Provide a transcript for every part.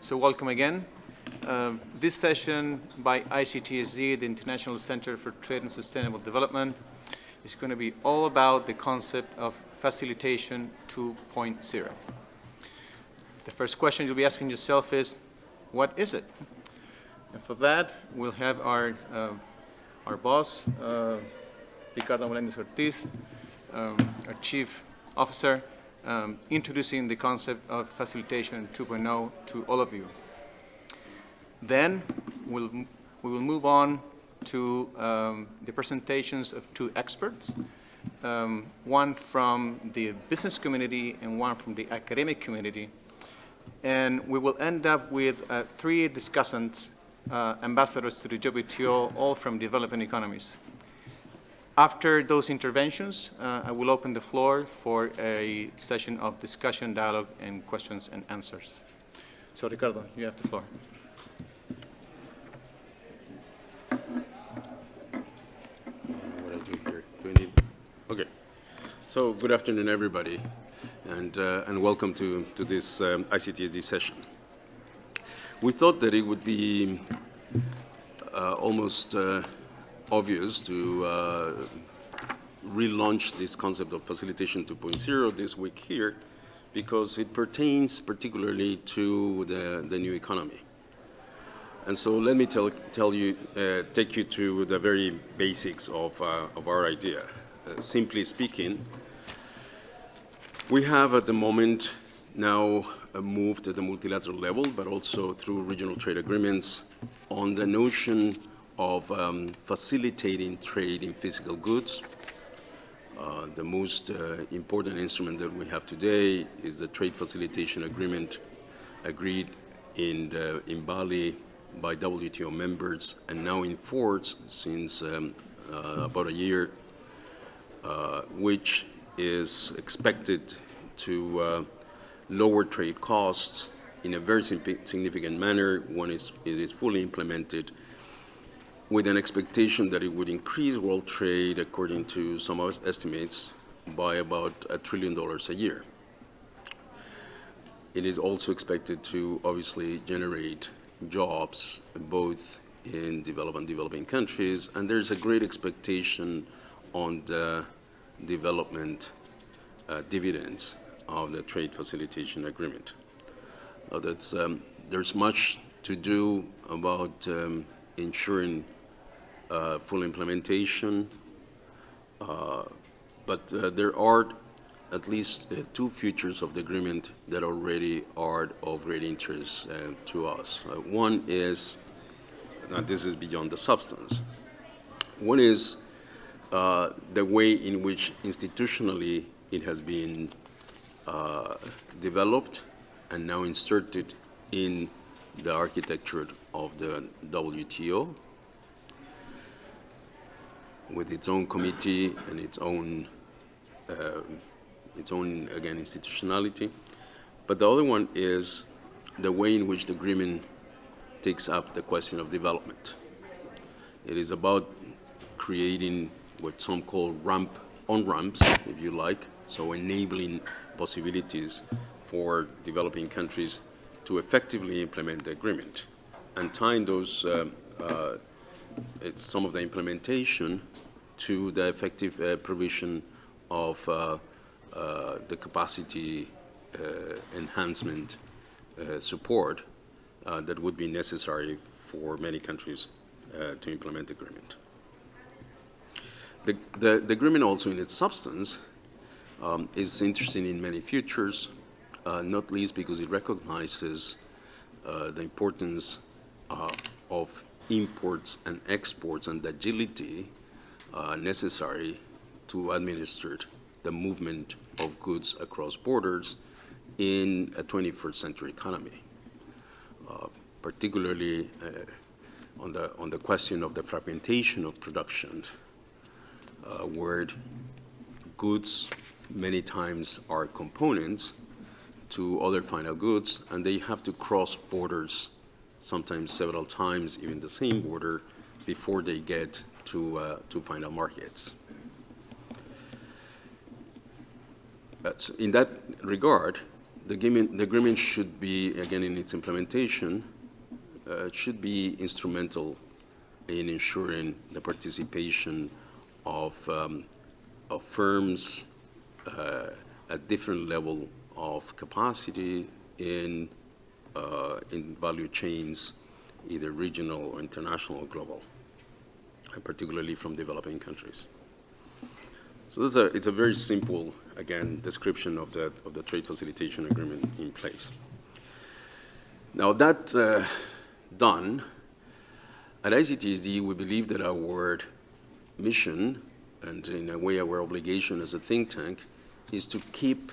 So welcome again. This session by ICTSD, the International Center for Trade and Sustainable Development, is going to be all about the concept of facilitation 2.0. The first question you'll be asking yourself is, what is it? And for that, we'll have our boss, Ricardo Melendez-Ortiz, our chief officer, introducing the concept of facilitation 2.0 to all of you. Then we will move on to the presentations of two experts, one from the business community and one from the academic community. And we will end up with three discussants, ambassadors to the WTO, all from developing economies. After those interventions, I will open the floor for a session of discussion, dialogue, and questions and answers. So, Ricardo, you have the floor. What I do here? Do I need? Okay. So, good afternoon, everybody, and welcome to this ICTSD session. We thought that it would be almost obvious to relaunch this concept of facilitation 2.0 this week here, because it pertains particularly to the new economy. And so let me take you to the very basics of our idea. Simply speaking, we have at the moment now moved at the multilateral level, but also through regional trade agreements, on the notion of facilitating trade in physical goods. The most important instrument that we have today is the Trade Facilitation Agreement agreed in Bali by WTO members and now in force since about a year, which is expected to lower trade costs in a very significant manner when it is fully implemented, with an expectation that it would increase world trade, according to some estimates, by about $1 trillion a year. It is also expected to obviously generate jobs both in developed and developing countries, and there's a great expectation on the development dividends of the Trade Facilitation Agreement. There's much to do about ensuring full implementation, but there are at least two features of the agreement that already are of great interest to us. One is, now this is beyond the substance, one is the way in which institutionally it has been developed and now inserted in the architecture of the WTO, with its own committee and its own again institutionality. But the other one is the way in which the agreement takes up the question of development. It is about creating what some call on-ramps, if you like, so enabling possibilities for developing countries to effectively implement the agreement, and tying those some of the implementation to the effective provision of the capacity enhancement support that would be necessary for many countries to implement the agreement. The agreement also in its substance is interesting in many features, not least because it recognizes the importance of imports and exports and the agility necessary to administer the movement of goods across borders in a 21st century economy, particularly on the question of the fragmentation of production, where goods many times are components to other final goods, and they have to cross borders, sometimes several times, even the same border, before they get to final markets. In that regard, the agreement should be, again, in its implementation, should be instrumental in ensuring the participation of firms at different level of capacity in value chains, either regional or international or global, and particularly from developing countries. So it's a very simple, again, description of the trade facilitation agreement in place. Now that done, at ICTSD we believe that our mission, and in a way our obligation as a think tank, is to keep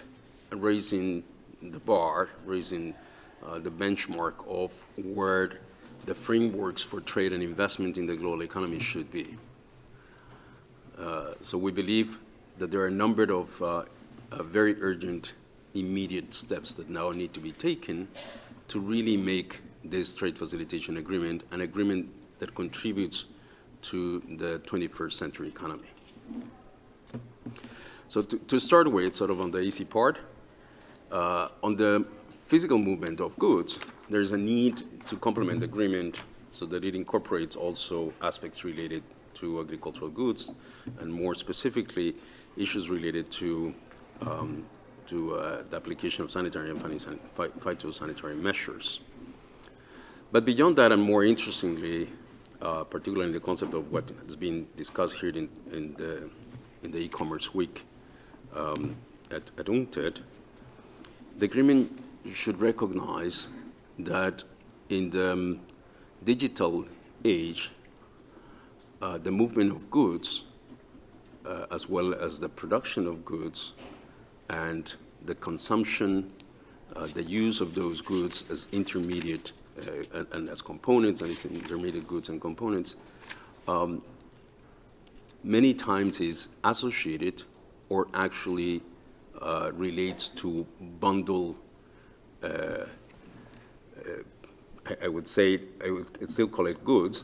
raising the bar, raising the benchmark of where the frameworks for trade and investment in the global economy should be. So we believe that there are a number of very urgent, immediate steps that now need to be taken to really make this trade facilitation agreement an agreement that contributes to the 21st century economy. So to start with, sort of on the easy part, on the physical movement of goods, there's a need to complement the agreement so that it incorporates also aspects related to agricultural goods, and more specifically, issues related to the application of sanitary and phytosanitary measures. But beyond that, and more interestingly, particularly in the concept of what has been discussed here in the e-commerce week at UNCTAD, the agreement should recognize that in the digital age, the movement of goods, as well as the production of goods and the consumption, the use of those goods as intermediate and as components, and as intermediate goods and components, many times is associated or actually relates to bundle, I would say, I would still call it goods,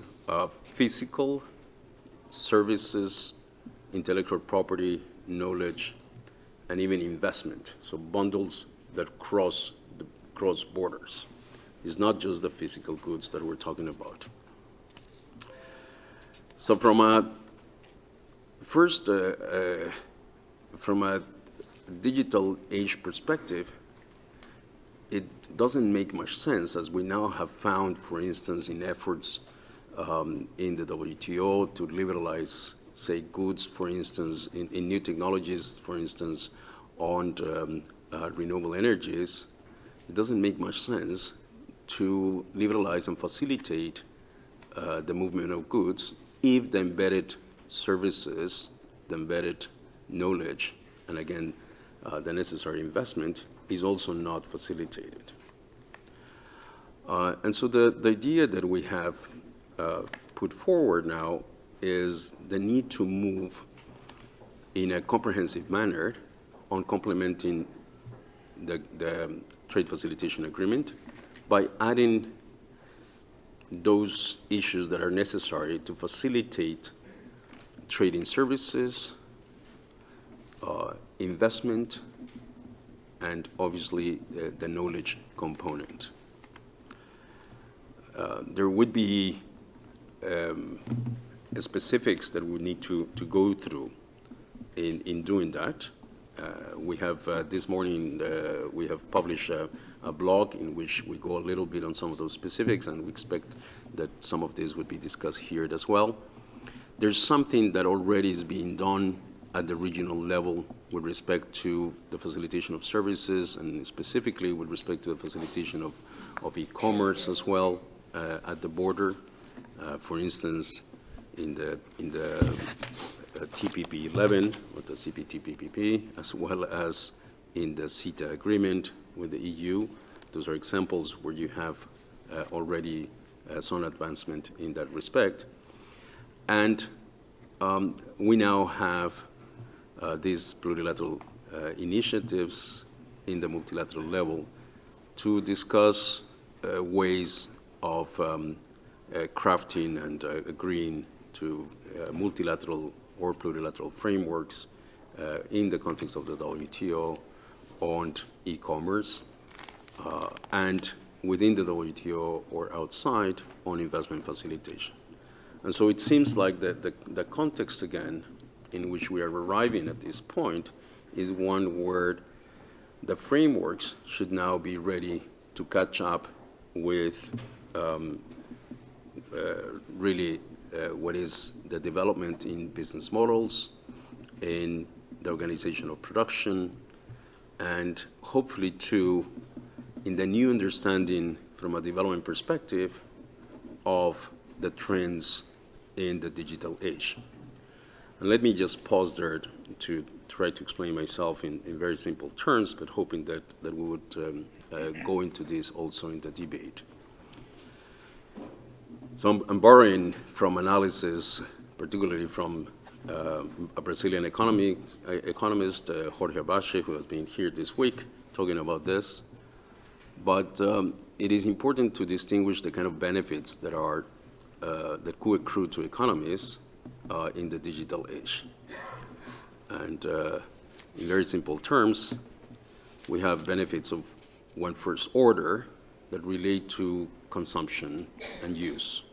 physical, services, intellectual property, knowledge, and even investment. So bundles that cross borders. It's not just the physical goods that we're talking about. So from a digital age perspective, it doesn't make much sense, as we now have found, for instance, in efforts in the WTO to liberalize, say, goods, for instance, in new technologies, for instance, on renewable energies. It doesn't make much sense to liberalize and facilitate the movement of goods if the embedded services, the embedded knowledge, and again, the necessary investment is also not facilitated. And so the idea that we have put forward now is the need to move in a comprehensive manner on complementing the trade facilitation agreement by adding those issues that are necessary to facilitate trading services, investment, and obviously the knowledge component. There would be specifics that we need to go through in doing that. We have this morning, we have published a blog in which we go a little bit on some of those specifics, and we expect that some of this would be discussed here as well. There's something that already is being done at the regional level with respect to the facilitation of services, and specifically with respect to the facilitation of e-commerce as well at the border. For instance, in the TPP 11, or the CPTPP, as well as in the CETA agreement with the EU. Those are examples where you have already some advancement in that respect. And we now have these plurilateral initiatives in the multilateral level to discuss ways of crafting and agreeing to multilateral or plurilateral frameworks in the context of the WTO on e-commerce, and within the WTO or outside on investment facilitation. And so it seems like the context, again, in which we are arriving at this point is one where the frameworks should now be ready to catch up with really what is the development in business models, in the organization of production, and hopefully too in the new understanding from a development perspective of the trends in the digital age. And let me just pause there to try to explain myself in very simple terms, but hoping that we would go into this also in the debate. So I'm borrowing from analysis, particularly from a Brazilian economist, Jorge Abache, who has been here this week talking about this. But it is important to distinguish the kind of benefits that are that could accrue to economies in the digital age. And in very simple terms, we have benefits of one first order that relate to consumption and use.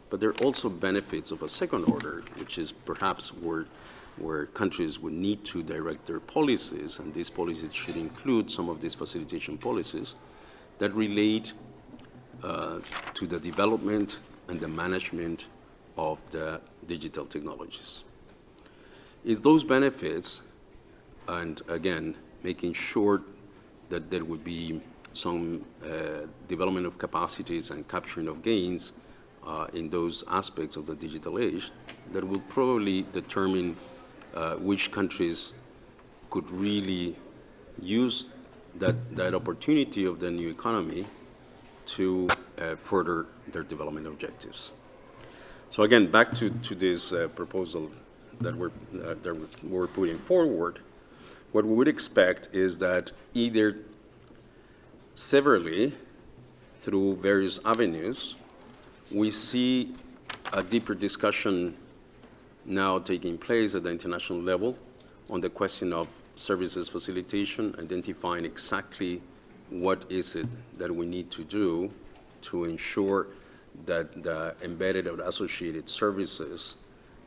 But there are also benefits of a second order, which is perhaps where countries would need to direct their policies, and these policies should include some of these facilitation policies that relate to the development and the management of the digital technologies. It's those benefits, and again, making sure that there would be some development of capacities and capturing of gains in those aspects of the digital age, that will probably determine which countries could really use that opportunity of the new economy to further their development objectives. So again, back to this proposal that we're putting forward, what we would expect is that either severally, through various avenues, we see a deeper discussion now taking place at the international level on the question of services facilitation, identifying exactly what is it that we need to do to ensure that the embedded or associated services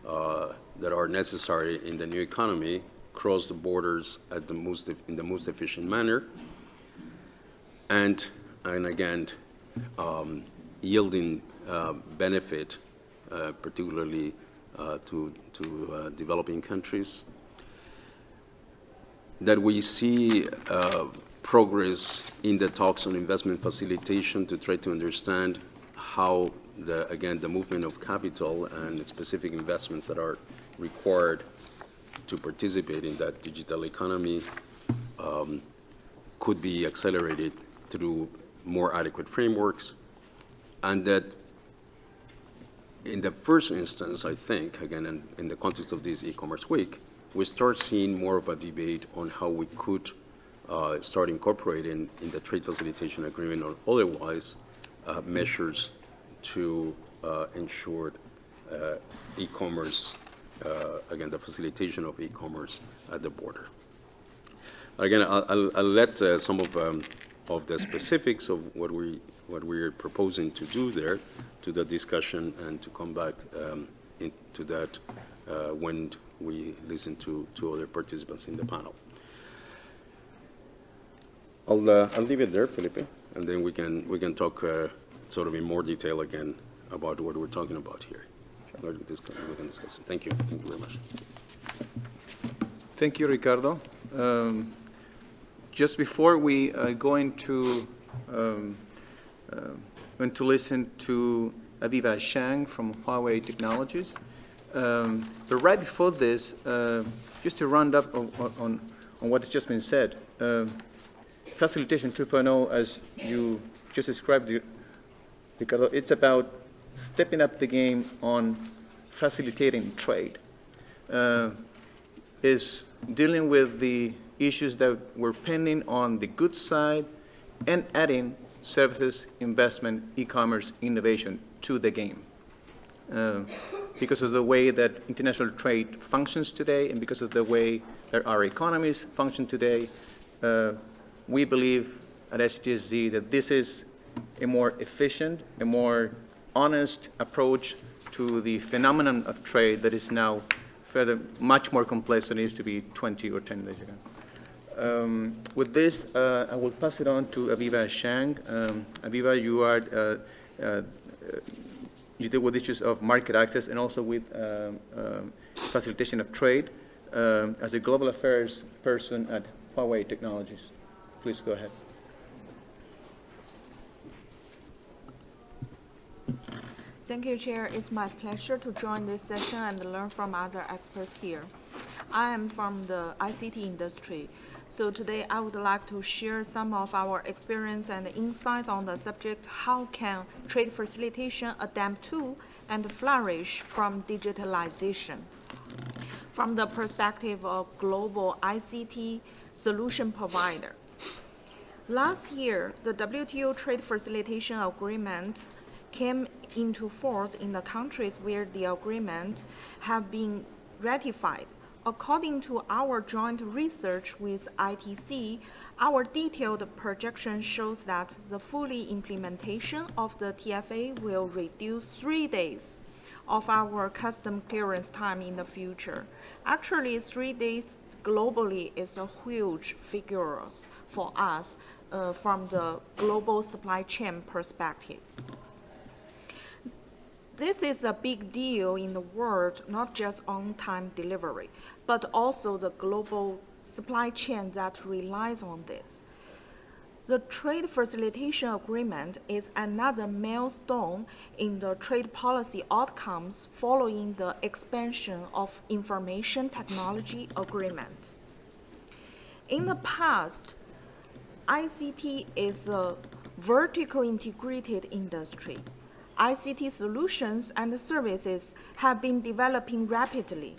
that are necessary in the new economy cross the borders in the most efficient manner, and again, yielding benefit, particularly to developing countries. That we see progress in the talks on investment facilitation to try to understand how the movement of capital and specific investments that are required to participate in that digital economy could be accelerated through more adequate frameworks, and that in the first instance, I think, again, in the context of this e-commerce week, we start seeing more of a debate on how we could start incorporating in the trade facilitation agreement or otherwise measures to ensure e-commerce, again, the facilitation of e-commerce at the border. Again, I'll let some of the specifics of what we're proposing to do there to the discussion and to come back into that when we listen to other participants in the panel. I'll leave it there, Felipe, and then we can talk sort of in more detail again about what we're talking about here. Sure. We can discuss it. Thank you. Thank you very much. Thank you, Ricardo. Just before we go into listen to Aviva Shang from Huawei Technologies, but right before this, just to round up on what's just been said, Facilitation 2.0, as you just described, Ricardo, it's about stepping up the game on facilitating trade. Is dealing with the issues that were pending on the goods side and adding services, investment, e-commerce, innovation to the game. Because of the way that international trade functions today and because of the way that our economies function today, we believe at ICTSD that this is a more efficient, a more honest approach to the phenomenon of trade that is now further much more complex than it used to be 20 or 10 days ago. With this, I will pass it on to Aviva Shang. Aviva, you are you deal with issues of market access and also with facilitation of trade as a global affairs person at Huawei Technologies. Please go ahead. Thank you, Chair. It's my pleasure to join this session and learn from other experts here. I am from the ICT industry, so today I would like to share some of our experience and insights on the subject, how can trade facilitation adapt to and flourish from digitalization? From the perspective of global ICT solution provider. Last year, the WTO Trade Facilitation Agreement came into force in the countries where the agreement have been ratified. According to our joint research with ITC, our detailed projection shows that the fully implementation of the TFA will reduce 3 days of our custom clearance time in the future. Actually, 3 days globally is a huge figure for us from the global supply chain perspective. This is a big deal in the world, not just on-time delivery, but also the global supply chain that relies on this. The Trade Facilitation Agreement is another milestone in the trade policy outcomes following the expansion of Information Technology Agreement. In the past, ICT is a vertical integrated industry. ICT solutions and services have been developing rapidly.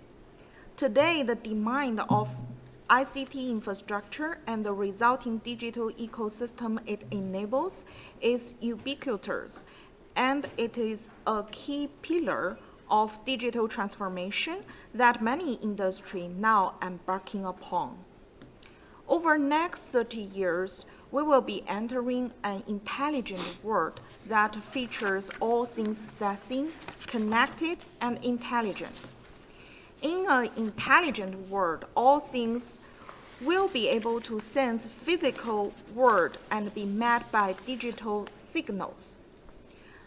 Today, the demand of ICT infrastructure and the resulting digital ecosystem it enables is ubiquitous, and it is a key pillar of digital transformation that many industries now embarking upon. Over the next 30 years, we will be entering an intelligent world that features all things sensing, connected, and intelligent. In an intelligent world, all things will be able to sense physical world and be met by digital signals.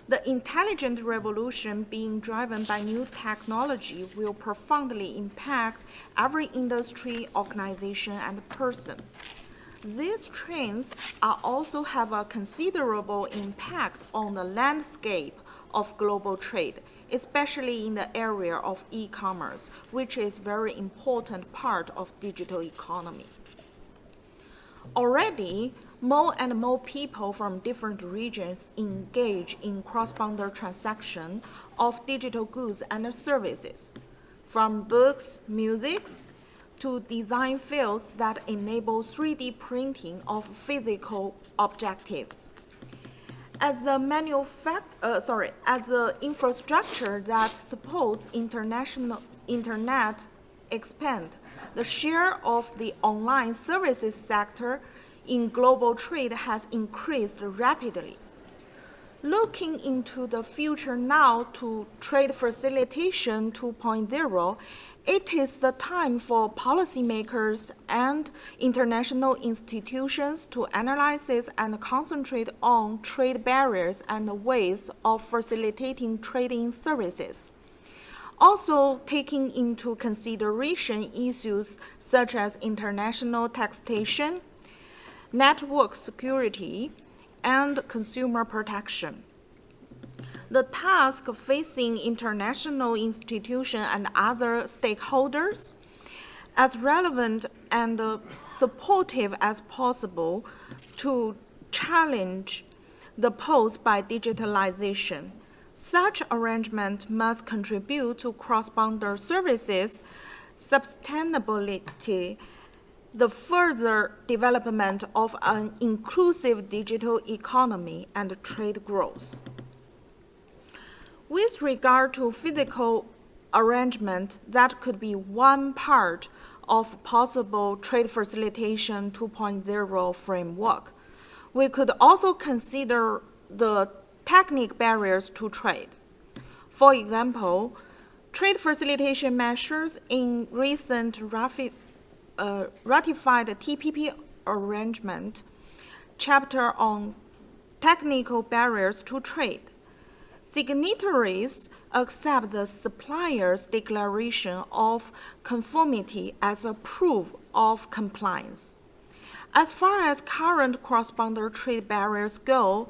The intelligent revolution being driven by new technology will profoundly impact every industry, organization, and person. These trends also have a considerable impact on the landscape of global trade, especially in the area of e-commerce, which is a very important part of digital economy. Already, more and more people from different regions engage in cross-border transaction of digital goods and services, from books, music, to design fields that enable 3D printing of physical objectives. As the infrastructure that supports internet expand, the share of the online services sector in global trade has increased rapidly. Looking into the future now to Trade Facilitation 2.0, it is the time for policymakers and international institutions to analyze and concentrate on trade barriers and ways of facilitating trading services. Also taking into consideration issues such as international taxation, network security, and consumer protection. The task facing international institutions and other stakeholders, as relevant and supportive as possible to challenge the pose by digitalization. Such arrangement must contribute to cross-border services, sustainability, the further development of an inclusive digital economy and trade growth. With regard to physical arrangement, that could be one part of possible Trade Facilitation 2.0 framework. We could also consider the technical barriers to trade. For example, trade facilitation measures in recent ratified TPP arrangement chapter on technical barriers to trade. Signatories accept the supplier's declaration of conformity as a proof of compliance. As far as current cross-border trade barriers go,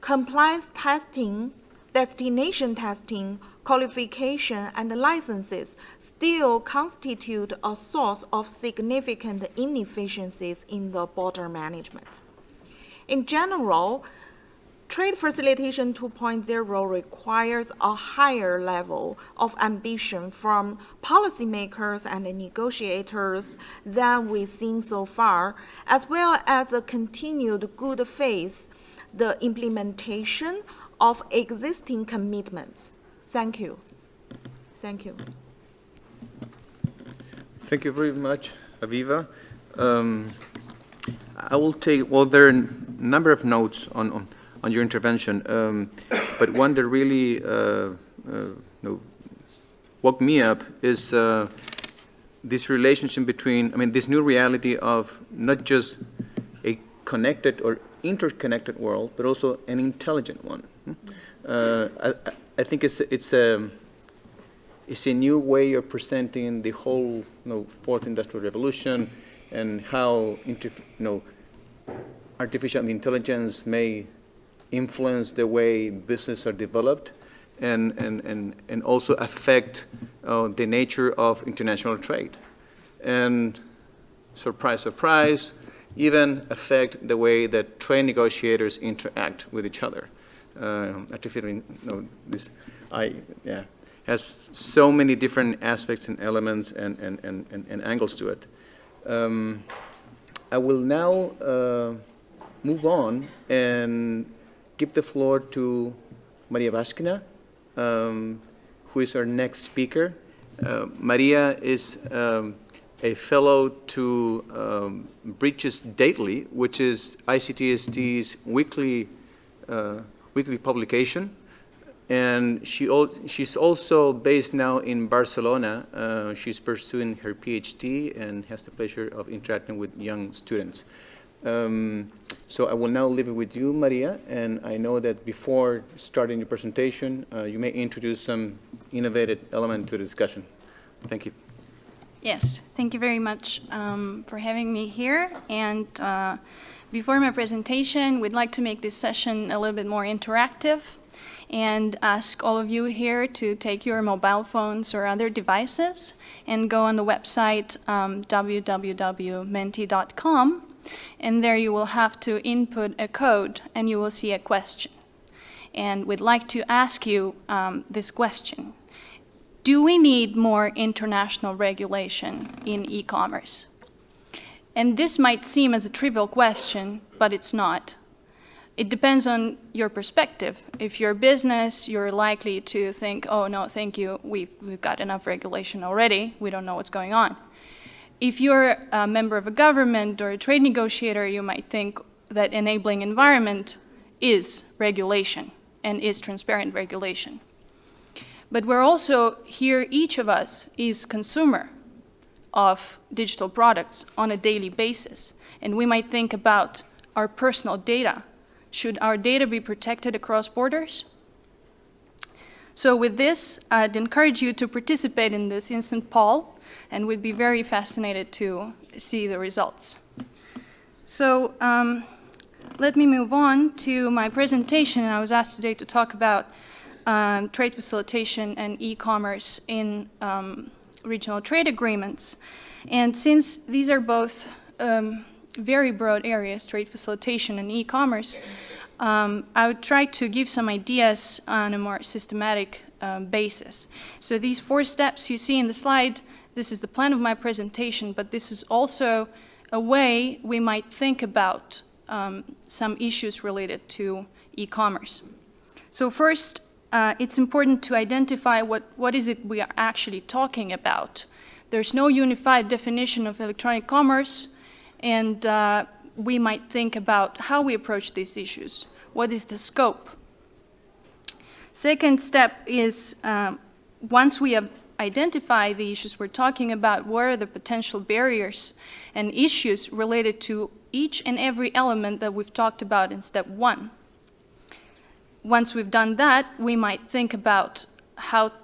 compliance testing, destination testing, qualification, and licenses still constitute a source of significant inefficiencies in the border management. In general, Trade Facilitation 2.0 requires a higher level of ambition from policymakers and negotiators than we've seen so far, as well as a continued good faith, the implementation of existing commitments. Thank you. Thank you. Thank you very much, Aviva. I will take, well, there are a number of notes on your intervention, but one that really woke me up is this relationship between, this new reality of not just a connected or interconnected world, but also an intelligent one. I think it's a new way of presenting the whole fourth industrial revolution and how artificial intelligence may influence the way businesses are developed and also affect the nature of international trade. And surprise, surprise, even affect the way that trade negotiators interact with each other. Artificial, has so many different aspects and elements and angles to it. I will now move on and give the floor to Maria Vashkina, who is our next speaker. Maria is a fellow to Breaches Daily, which is ICTSD's weekly publication. And she's also based now in Barcelona. She's pursuing her PhD and has the pleasure of interacting with young students. So I will now leave it with you, Maria, and I know that before starting your presentation, you may introduce some innovative element to the discussion. Thank you. Yes, thank you very much for having me here. And before my presentation, we'd like to make this session a little bit more interactive and ask all of you here to take your mobile phones or other devices and go on the website www.menti.com, and there you will have to input a code and you will see a question. And we'd like to ask you this question. Do we need more international regulation in e-commerce? And this might seem as a trivial question, but it's not. It depends on your perspective. If you're a business, you're likely to think, oh, no, thank you, we've got enough regulation already, we don't know what's going on. If you're a member of a government or a trade negotiator, you might think that enabling environment is regulation and is transparent regulation. But we're also here, each of us is consumer of digital products on a daily basis. And we might think about our personal data. Should our data be protected across borders? So with this, I'd encourage you to participate in this instant poll, and we'd be very fascinated to see the results. So let me move on to my presentation. I was asked today to talk about trade facilitation and e-commerce in regional trade agreements. And since these are both very broad areas, trade facilitation and e-commerce, I would try to give some ideas on a more systematic basis. So these 4 steps you see in the slide, this is the plan of my presentation, but this is also a way we might think about some issues related to e-commerce. So first, it's important to identify what is it we are actually talking about. There's no unified definition of electronic commerce, and we might think about how we approach these issues. What is the scope? Second step is, once we have identified the issues we're talking about, what are the potential barriers and issues related to each and every element that we've talked about in step 1. Once we've done that, we might think about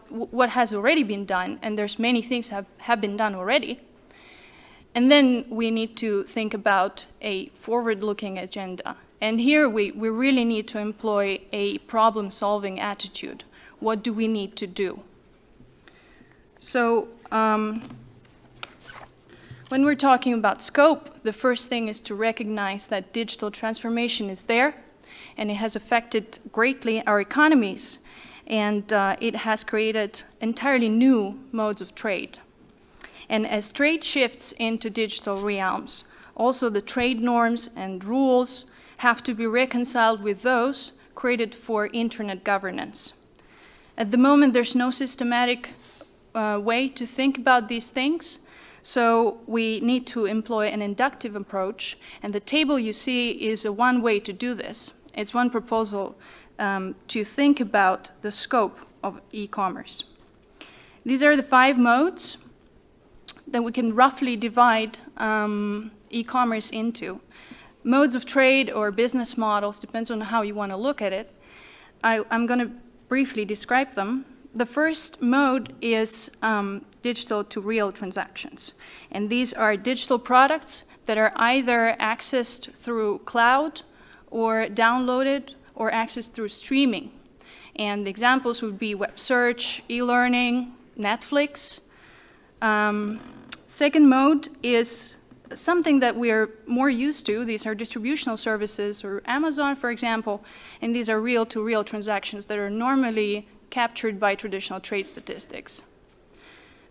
what has already been done, and there's many things have been done already. And then we need to think about a forward-looking agenda. And here we really need to employ a problem-solving attitude. What do we need to do? So when we're talking about scope, the first thing is to recognize that digital transformation is there, and it has affected greatly our economies, and it has created entirely new modes of trade. And as trade shifts into digital realms, also the trade norms and rules have to be reconciled with those created for internet governance. At the moment, there's no systematic way to think about these things, so we need to employ an inductive approach, and the table you see is one way to do this. It's one proposal to think about the scope of e-commerce. These are the 5 modes that we can roughly divide e-commerce into. Modes of trade or business models, depends on how you want to look at it. I'm going to briefly describe them. The first mode is digital to real transactions. And these are digital products that are either accessed through cloud or downloaded or accessed through streaming. And the examples would be web search, e-learning, Netflix. Second mode is something that we are more used to. These are distributional services, or Amazon, for example, and these are real-to-real transactions that are normally captured by traditional trade statistics.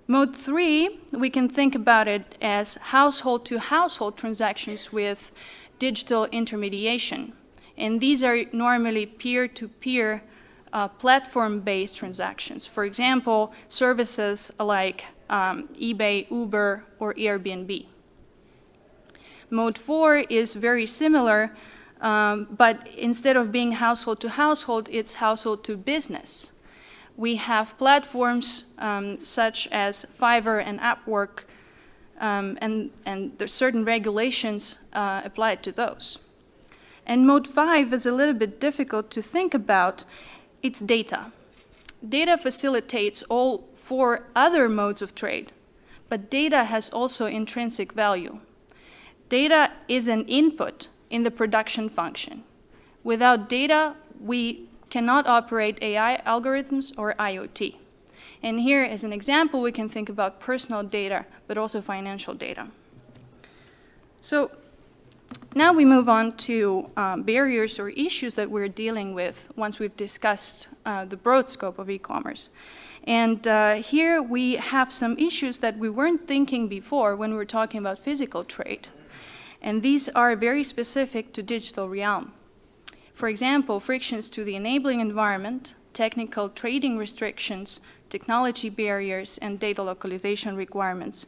Mode 3, we can think about it as household-to-household transactions with digital intermediation. And these are normally peer-to-peer platform-based transactions. For example, services like eBay, Uber, or Airbnb. Mode 4 is very similar, but instead of being household to household, it's household to business. We have platforms such as Fiverr and Upwork, and there's certain regulations applied to those. And mode 5 is a little bit difficult to think about. It's data. Data facilitates all 4 other modes of trade, but data has also intrinsic value. Data is an input in the production function. Without data, we cannot operate AI algorithms or IoT. And here, as an example, we can think about personal data, but also financial data. So now we move on to barriers or issues that we're dealing with once we've discussed the broad scope of e-commerce. And here we have some issues that we weren't thinking before when we were talking about physical trade. And these are very specific to digital realm. For example, frictions to the enabling environment, technical trading restrictions, technology barriers, and data localization requirements.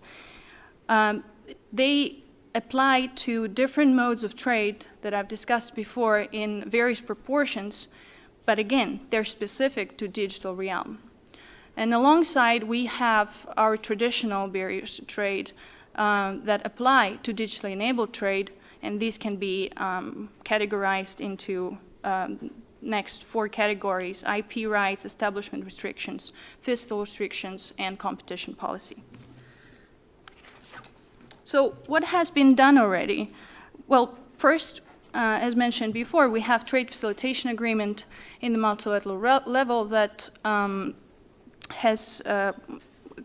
They apply to different modes of trade that I've discussed before in various proportions, but again, they're specific to digital realm. And alongside, we have our traditional barriers to trade that apply to digitally enabled trade, and these can be categorized into next 4 categories: IP rights, establishment restrictions, fiscal restrictions, and competition policy. So what has been done already? Well, first, as mentioned before, we have trade facilitation agreement in the multilateral level that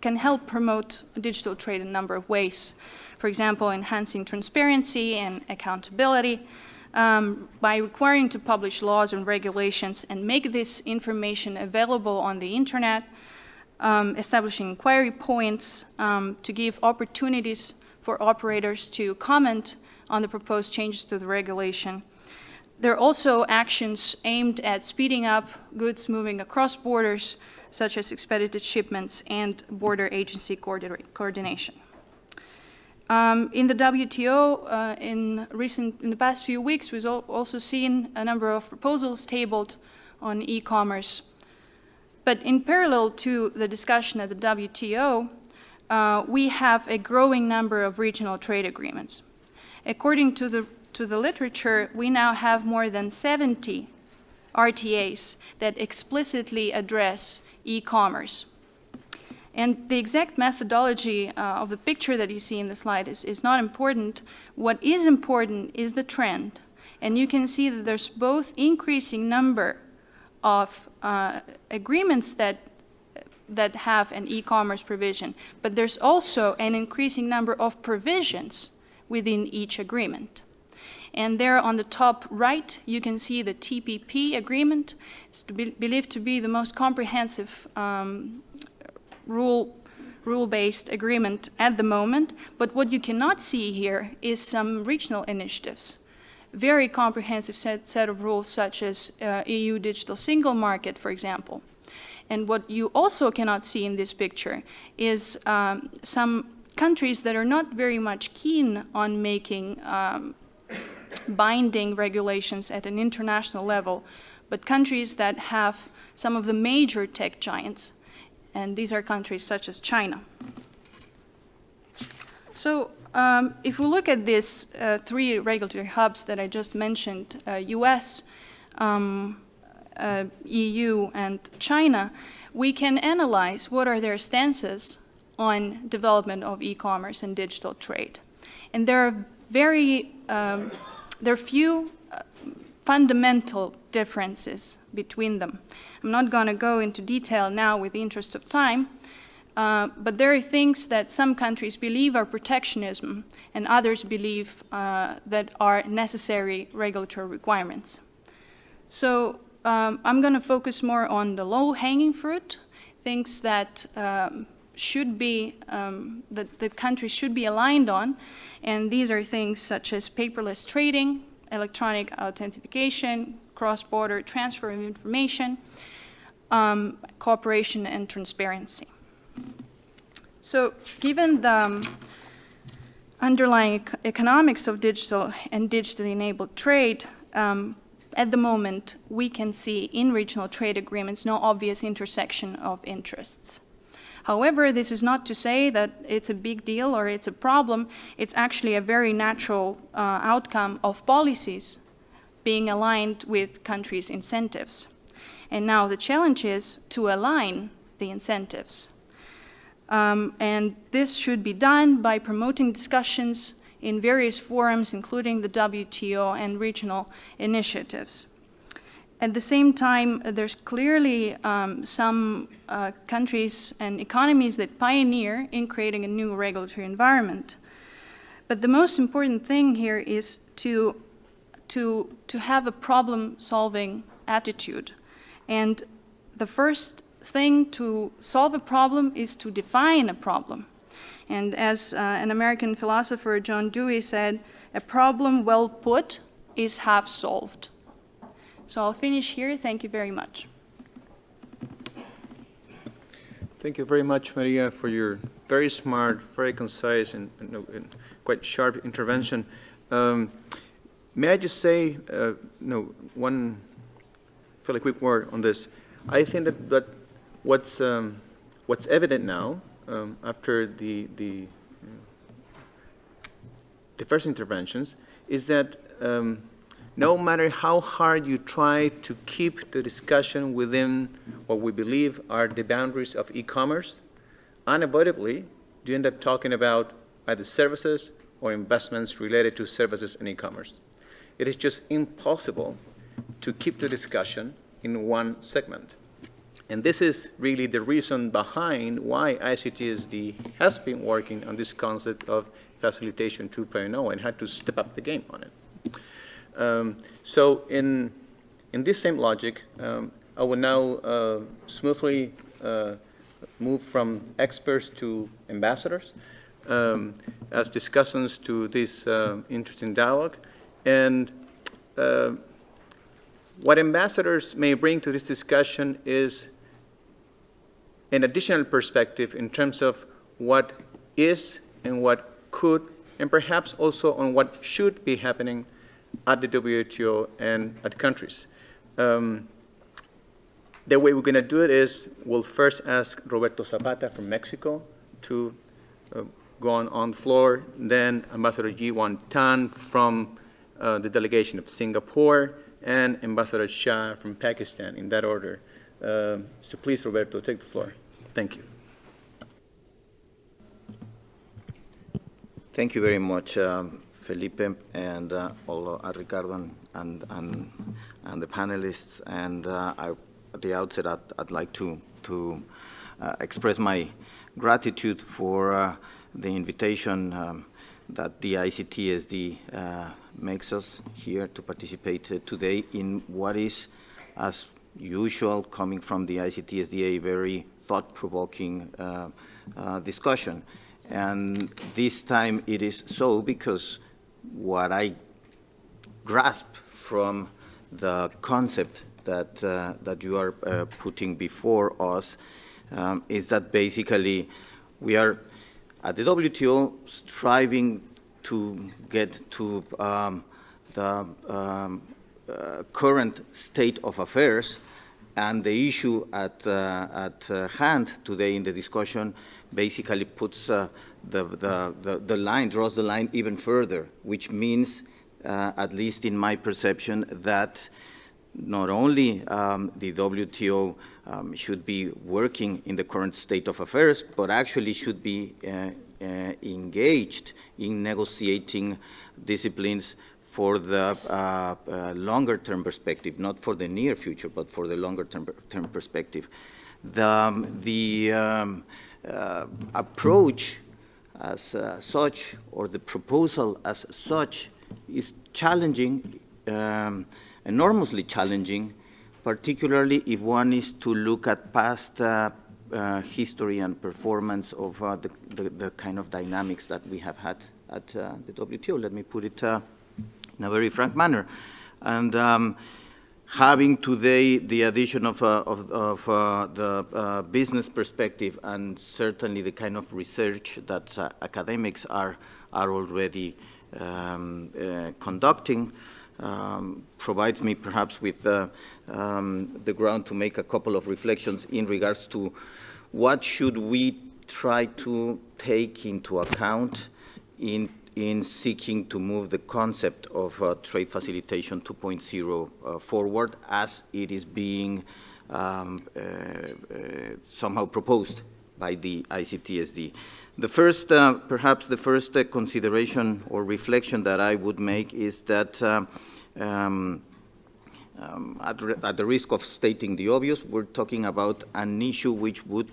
can help promote digital trade in a number of ways. For example, enhancing transparency and accountability by requiring to publish laws and regulations and make this information available on the internet, establishing inquiry points to give opportunities for operators to comment on the proposed changes to the regulation. There are also actions aimed at speeding up goods moving across borders, such as expedited shipments and border agency coordination. In the WTO, in the past few weeks, we've also seen a number of proposals tabled on e-commerce. But in parallel to the discussion at the WTO, we have a growing number of regional trade agreements. According to the literature, we now have more than 70 RTAs that explicitly address e-commerce. And the exact methodology of the picture that you see in the slide is not important. What is important is the trend. And you can see that there's both increasing number of agreements that have an e-commerce provision, but there's also an increasing number of provisions within each agreement. And there on the top right, you can see the TPP agreement. It's believed to be the most comprehensive rule-based agreement at the moment. But what you cannot see here is some regional initiatives. Very comprehensive set of rules, such as EU digital single market, for example. And what you also cannot see in this picture is some countries that are not very much keen on making binding regulations at an international level, but countries that have some of the major tech giants, and these are countries such as China. So if we look at these three regulatory hubs that I just mentioned, US, EU, and China, we can analyze what are their stances on development of e-commerce and digital trade. And there are few fundamental differences between them. I'm not going to go into detail now with the interest of time, but there are things that some countries believe are protectionism and others believe that are necessary regulatory requirements. So I'm going to focus more on the low-hanging fruit, things that should be, that the countries should be aligned on, and these are things such as paperless trading, electronic authentication, cross-border transfer of information, cooperation and transparency. So given the underlying economics of digital and digitally enabled trade, at the moment, we can see in regional trade agreements no obvious intersection of interests. However, this is not to say that it's a big deal or it's a problem. It's actually a very natural outcome of policies being aligned with countries' incentives. And now the challenge is to align the incentives. And this should be done by promoting discussions in various forums, including the WTO and regional initiatives. At the same time, there's clearly some countries and economies that pioneer in creating a new regulatory environment. But the most important thing here is to have a problem-solving attitude. And the first thing to solve a problem is to define a problem. And as an American philosopher, John Dewey, said, a problem well put is half solved. So I'll finish here. Thank you very much. Thank you very much, Maria, for your very smart, very concise, and quite sharp intervention. May I just say one fairly quick word on this? I think that what's evident now, after the first interventions, is that no matter how hard you try to keep the discussion within what we believe are the boundaries of e-commerce, unavoidably you end up talking about either services or investments related to services and e-commerce. It is just impossible to keep the discussion in one segment. And this is really the reason behind why ICTSD has been working on this concept of Facilitation 2.0 and had to step up the game on it. So in this same logic, I will now smoothly move from experts to ambassadors as discussants to this interesting dialogue. And what ambassadors may bring to this discussion is an additional perspective in terms of what is and what could and perhaps also on what should be happening at the WTO and at countries. The way we're going to do it is we'll first ask Roberto Zapata from Mexico to go on the floor, then Ambassador Jiwan Tan from the delegation of Singapore, and Ambassador Shah from Pakistan, in that order. So please, Roberto, take the floor. Thank you. Thank you very much, Felipe, and all Ricardo and the panelists. And at the outset, I'd like to express my gratitude for the invitation that the ICTSD makes us here to participate today in what is, as usual, coming from the ICTSD, a very thought-provoking discussion. And this time it is so because what I grasp from the concept that you are putting before us is that basically we are at the WTO striving to get to the current state of affairs, and the issue at hand today in the discussion basically puts the line, draws the line even further, which means, at least in my perception, that not only the WTO should be working in the current state of affairs, but actually should be engaged in negotiating disciplines for the longer-term perspective, not for the near future, but for the longer-term perspective. The approach as such, or the proposal as such, is challenging, enormously challenging, particularly if one is to look at past history and performance of the kind of dynamics that we have had at the WTO. Let me put it in a very frank manner. And having today the addition of the business perspective, and certainly the kind of research that academics are already conducting, provides me perhaps with the ground to make a couple of reflections in regards to what should we try to take into account in seeking to move the concept of trade facilitation 2.0 forward as it is being somehow proposed by the ICTSD. The first, perhaps the first consideration or reflection that I would make is that at the risk of stating the obvious, we're talking about an issue which would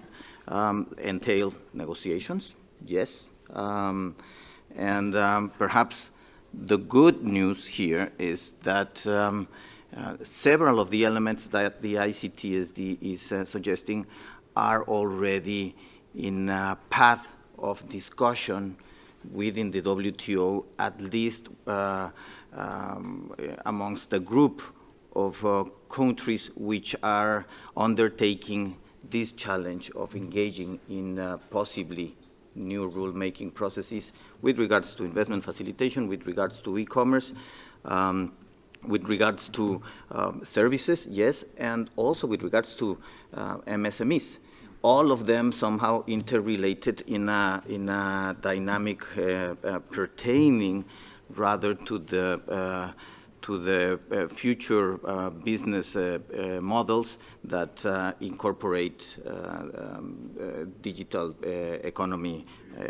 entail negotiations, yes. And perhaps the good news here is that several of the elements that the ICTSD is suggesting are already in a path of discussion within the WTO, at least amongst the group of countries which are undertaking this challenge of engaging in possibly new rule-making processes with regards to investment facilitation, with regards to e-commerce, with regards to services, yes, and also with regards to MSMEs. All of them somehow interrelated in a dynamic pertaining rather to the future business models that incorporate digital economy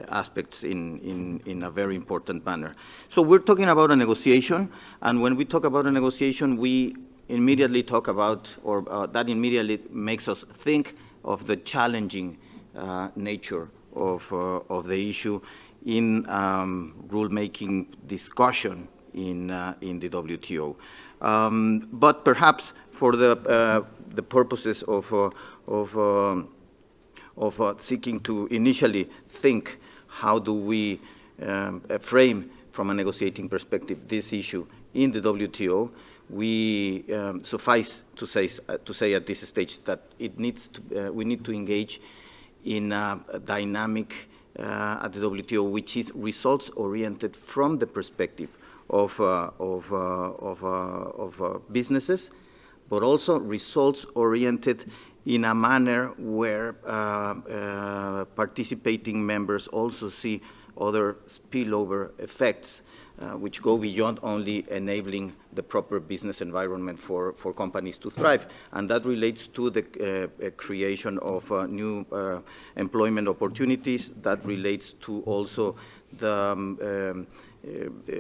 aspects in a very important manner. So we're talking about a negotiation, and when we talk about a negotiation, we immediately talk about, or that immediately makes us think of the challenging nature of the issue in rule-making discussion in the WTO. But perhaps for the purposes of seeking to initially think how do we frame from a negotiating perspective this issue in the WTO, we suffice to say at this stage that we need to engage in a dynamic at the WTO, which is results-oriented from the perspective of businesses, but also results-oriented in a manner where participating members also see other spillover effects which go beyond only enabling the proper business environment for companies to thrive. And that relates to the creation of new employment opportunities. That relates to also the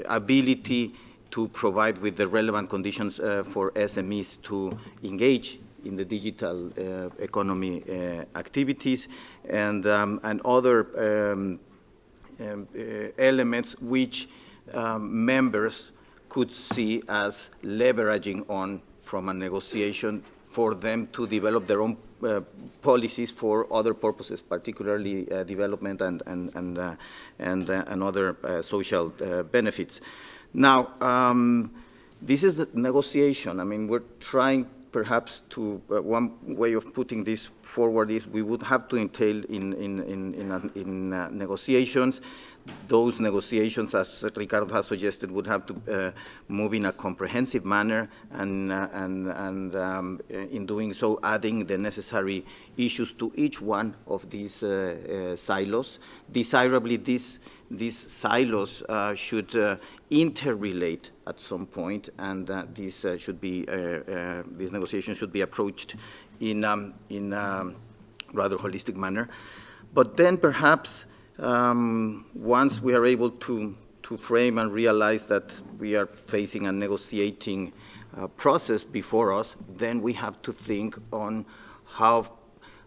ability to provide with the relevant conditions for SMEs to engage in the digital economy activities, and other elements which members could see as leveraging on from a negotiation for them to develop their own policies for other purposes, particularly development and other social benefits. Now, this is the negotiation. I mean, we're trying perhaps to, one way of putting this forward is we would have to entail in negotiations. Those negotiations, as Ricardo has suggested, would have to move in a comprehensive manner, and in doing so, adding the necessary issues to each one of these silos. Desirably, these silos should interrelate at some point, and this negotiation should be approached in a rather holistic manner. But then perhaps once we are able to frame and realize that we are facing a negotiating process before us, then we have to think on how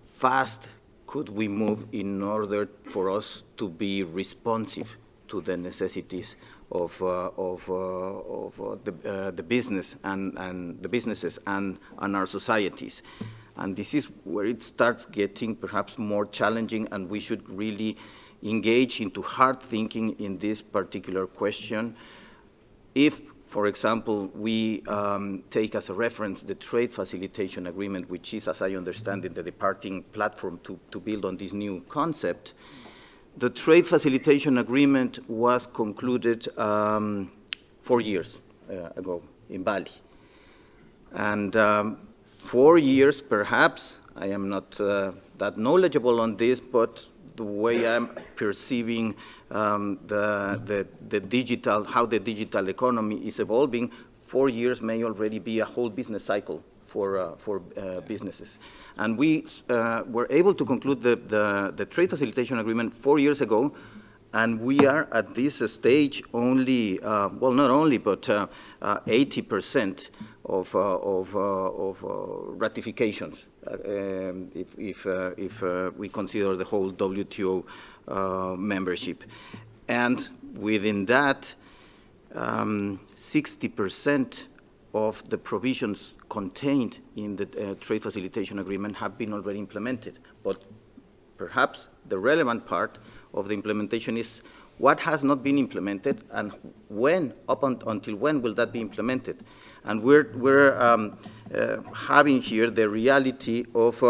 fast could we move in order for us to be responsive to the necessities of the business and the businesses and our societies. And this is where it starts getting perhaps more challenging, and we should really engage into hard thinking in this particular question. If, for example, we take as a reference the Trade Facilitation Agreement, which is, as I understand it, the departing platform to build on this new concept, the Trade Facilitation Agreement was concluded 4 years ago in Bali. And 4 years, perhaps, I am not that knowledgeable on this, but the way I'm perceiving the digital, how the digital economy is evolving, 4 years may already be a whole business cycle for businesses. And we were able to conclude the Trade Facilitation Agreement 4 years ago, and we are at this stage only, well, not only, but 80% of ratifications, if we consider the whole WTO membership. And within that, 60% of the provisions contained in the Trade Facilitation Agreement have been already implemented. But perhaps the relevant part of the implementation is what has not been implemented, and when, until when will that be implemented? And we're having here the reality of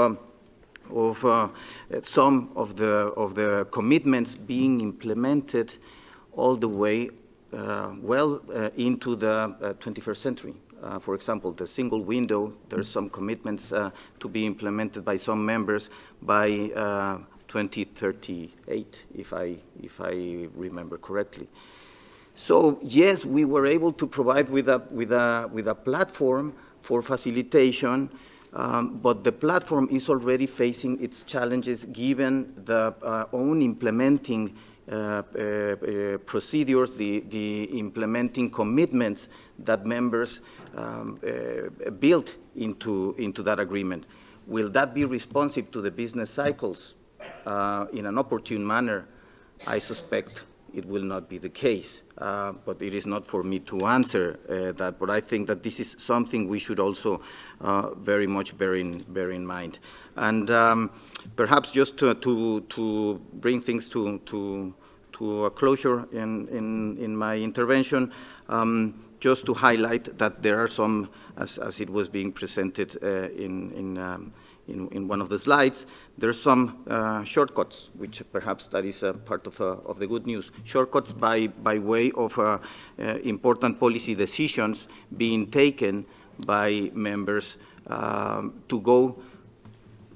some of the commitments being implemented all the way into the 21st century. For example, the single window, there's some commitments to be implemented by some members by 2038, if I remember correctly. So yes, we were able to provide with a platform for facilitation, but the platform is already facing its challenges given the own implementing procedures, the implementing commitments that members built into that agreement. Will that be responsive to the business cycles in an opportune manner? I suspect it will not be the case, but it is not for me to answer that. But I think that this is something we should also very much bear in mind. And perhaps just to bring things to a closure in my intervention, just to highlight that there are some, as it was being presented in in one of the slides, there's some shortcuts, which perhaps that is part of the good news. Shortcuts by way of important policy decisions being taken by members to go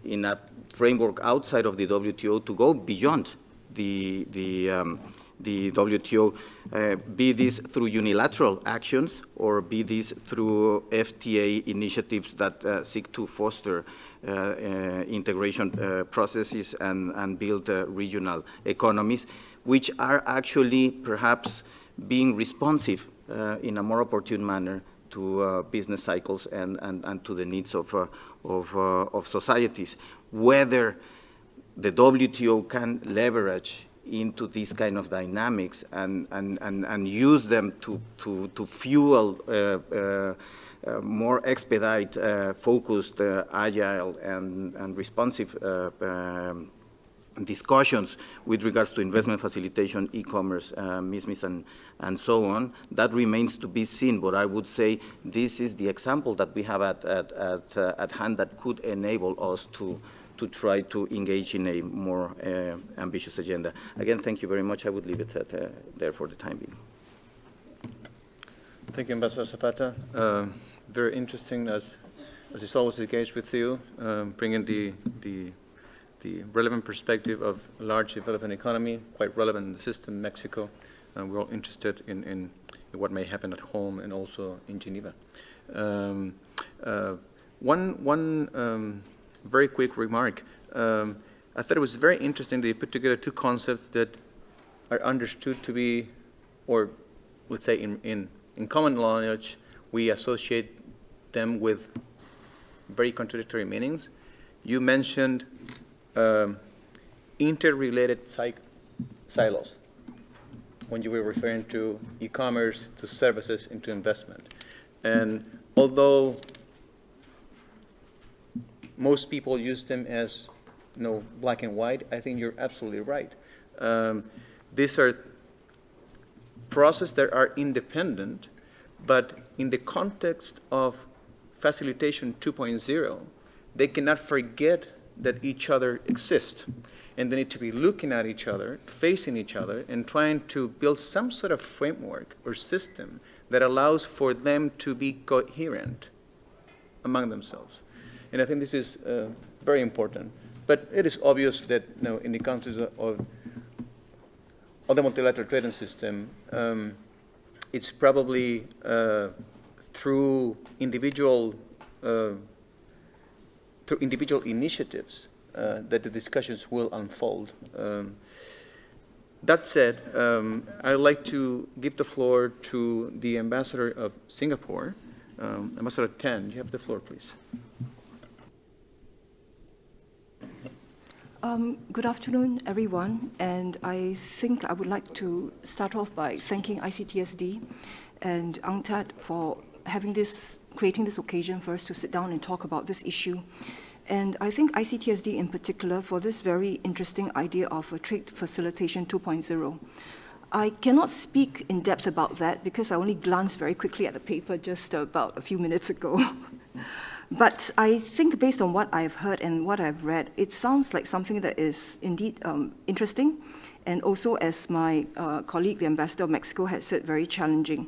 in a framework outside of the WTO, to go beyond the WTO, be this through unilateral actions or be this through FTA initiatives that seek to foster integration processes and build regional economies, which are actually perhaps being responsive in a more opportune manner to business cycles and to the needs of societies. Whether the WTO can leverage into these kind of dynamics and use them to fuel more expedite, focused, agile, and responsive discussions with regards to investment facilitation, e-commerce, MISMIS, and so on. That remains to be seen, but I would say this is the example that we have at hand that could enable us to try to engage in a more ambitious agenda. Again, thank you very much. I would leave it there for the time being. Thank you, Ambassador Zapata. Very interesting, as is always the case with you, bringing the relevant perspective of a large developing economy, quite relevant in the system, Mexico. We're all interested in what may happen at home and also in Geneva. One very quick remark. I thought it was very interesting that you put together two concepts that are understood to be, or let's say in common knowledge, we associate them with very contradictory meanings. You mentioned interrelated silos when you were referring to e-commerce, to services, and to investment. And although most people use them as black and white, I think you're absolutely right. These are processes that are independent, but in the context of Facilitation 2.0, they cannot forget that each other exists. And they need to be looking at each other, facing each other, and trying to build some sort of framework or system that allows for them to be coherent among themselves. And I think this is very important. But it is obvious that in the context of the multilateral trading system, it's probably through individual initiatives that the discussions will unfold. That said, I'd like to give the floor to the ambassador of Singapore, Ambassador Tan. You have the floor, please. Good afternoon, everyone. And I think I would like to start off by thanking ICTSD and UNCTAD for creating this occasion for us to sit down and talk about this issue. And I think ICTSD in particular for this very interesting idea of a trade facilitation 2.0. I cannot speak in depth about that because I only glanced very quickly at the paper just about a few minutes ago. But I think based on what I've heard and what I've read, it sounds like something that is indeed interesting, and also, as my colleague, the Ambassador of Mexico, had said, very challenging.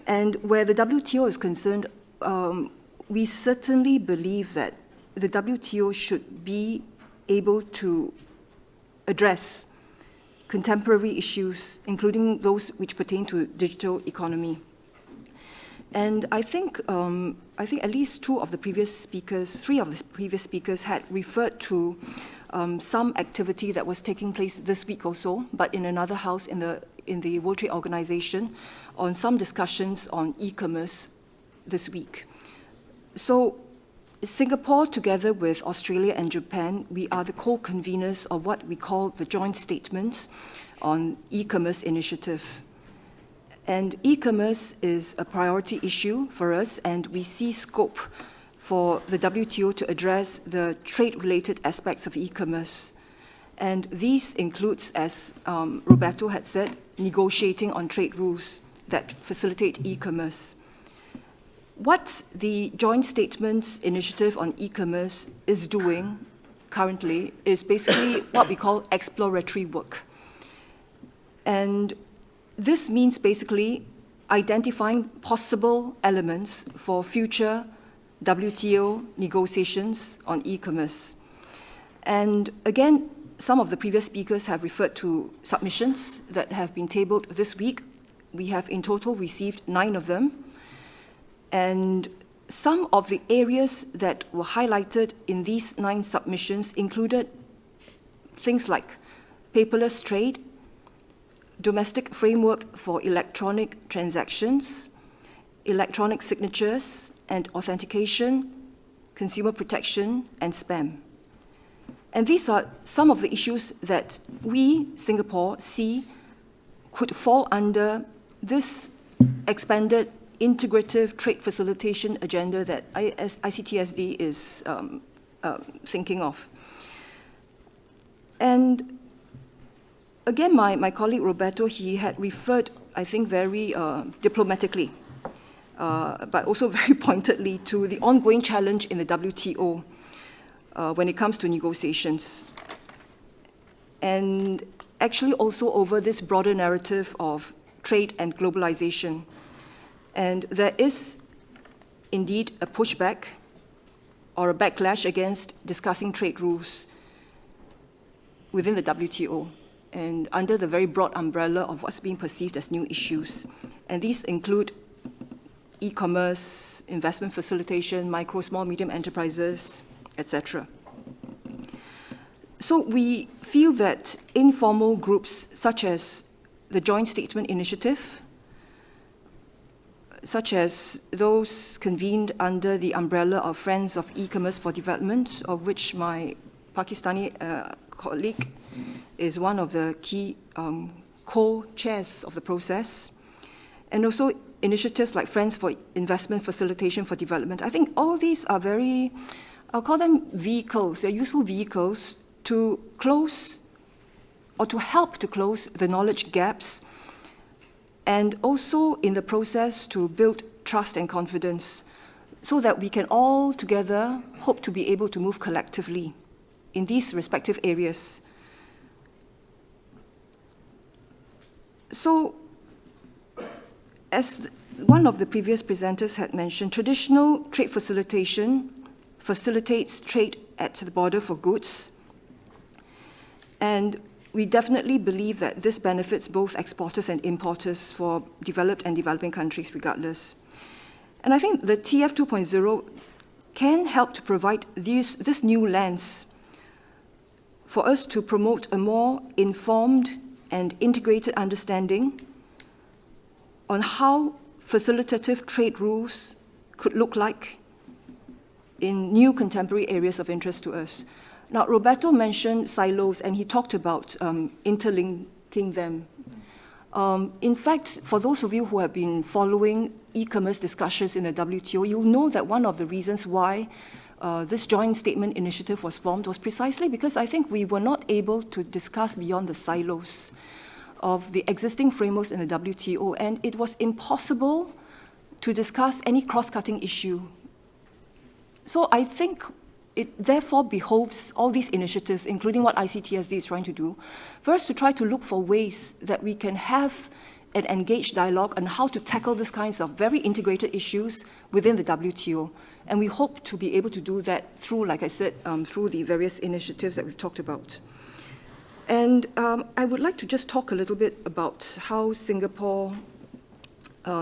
And where the WTO is concerned, we certainly believe that the WTO should be able to address contemporary issues, including those which pertain to digital economy. And I think at least three of the previous speakers had referred to some activity that was taking place this week or so, but in another house in the World Trade Organization, on some discussions on e-commerce this week. So Singapore, together with Australia and Japan, we are the co-conveners of what we call the Joint Statements on E-commerce Initiative. And e-commerce is a priority issue for us, and we see scope for the WTO to address the trade-related aspects of e-commerce. And these includes, as Roberto had said, negotiating on trade rules that facilitate e-commerce. What the joint statements initiative on e-commerce is doing currently is basically what we call exploratory work. And this means basically identifying possible elements for future WTO negotiations on e-commerce. And again, some of the previous speakers have referred to submissions that have been tabled this week. We have in total received 9 of them. And some of the areas that were highlighted in these 9 submissions included things like paperless trade, domestic framework for electronic transactions, electronic signatures and authentication, consumer protection, and spam. And these are some of the issues that we, Singapore, see could fall under this expanded integrative trade facilitation agenda that ICTSD is thinking of. And again, my colleague Roberto, he had referred, I think, very diplomatically, but also very pointedly to the ongoing challenge in the WTO when it comes to negotiations. And actually also over this broader narrative of trade and globalization. And there is indeed a pushback or a backlash against discussing trade rules within the WTO and under the very broad umbrella of what's being perceived as new issues. And these include e-commerce, investment facilitation, micro, small, medium enterprises, etc. So we feel that informal groups such as the Joint Statement Initiative, such as those convened under the umbrella of Friends of E-Commerce for Development, of which my Pakistani colleague is one of the key co-chairs of the process, and also initiatives like Friends for Investment Facilitation for Development. I think all these are very, I'll call them vehicles, they're useful vehicles to close or to help to close the knowledge gaps, and also in the process to build trust and confidence so that we can all together hope to be able to move collectively in these respective areas. So, as one of the previous presenters had mentioned, traditional trade facilitation facilitates trade at the border for goods. And we definitely believe that this benefits both exporters and importers for developed and developing countries regardless. And I think the TF 2.0 can help to provide this new lens for us to promote a more informed and integrated understanding on how facilitative trade rules could look like in new contemporary areas of interest to us. Now, Roberto mentioned silos, and he talked about interlinking them. In fact, for those of you who have been following e-commerce discussions in the WTO, you'll know that one of the reasons why this joint statement initiative was formed was precisely because I think we were not able to discuss beyond the silos of the existing frameworks in the WTO, and it was impossible to discuss any cross-cutting issue. So I think it therefore behoves all these initiatives, including what ICTSD is trying to do, first to try to look for ways that we can have an engaged dialogue on how to tackle these kinds of very integrated issues within the WTO. And we hope to be able to do that through, like I said, through the various initiatives that we've talked about. And I would like to just talk a little bit about how Singapore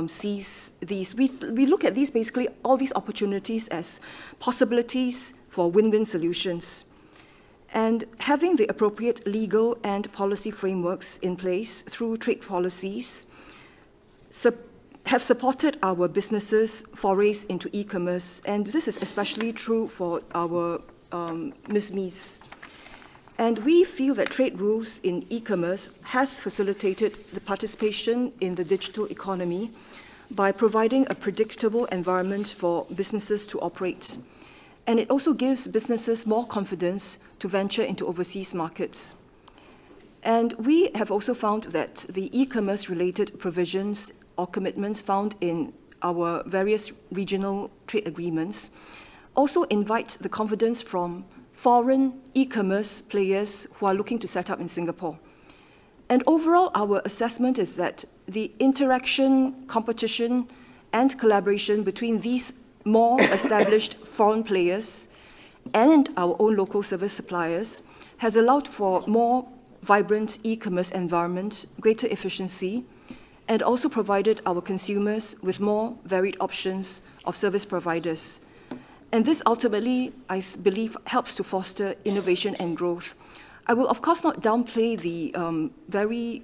sees these. We look at these, basically, all these opportunities as possibilities for win-win solutions. And having the appropriate legal and policy frameworks in place through trade policies have supported our businesses' forays into e-commerce, and this is especially true for our SMEs. And we feel that trade rules in e-commerce has facilitated the participation in the digital economy by providing a predictable environment for businesses to operate. And it also gives businesses more confidence to venture into overseas markets. And we have also found that the e-commerce related provisions or commitments found in our various regional trade agreements also invite the confidence from foreign e-commerce players who are looking to set up in Singapore. And overall, our assessment is that the interaction, competition, and collaboration between these more established foreign players and our own local service suppliers has allowed for more vibrant e-commerce environment, greater efficiency, and also provided our consumers with more varied options of service providers. And this ultimately, I believe, helps to foster innovation and growth. I will, of course, not downplay the very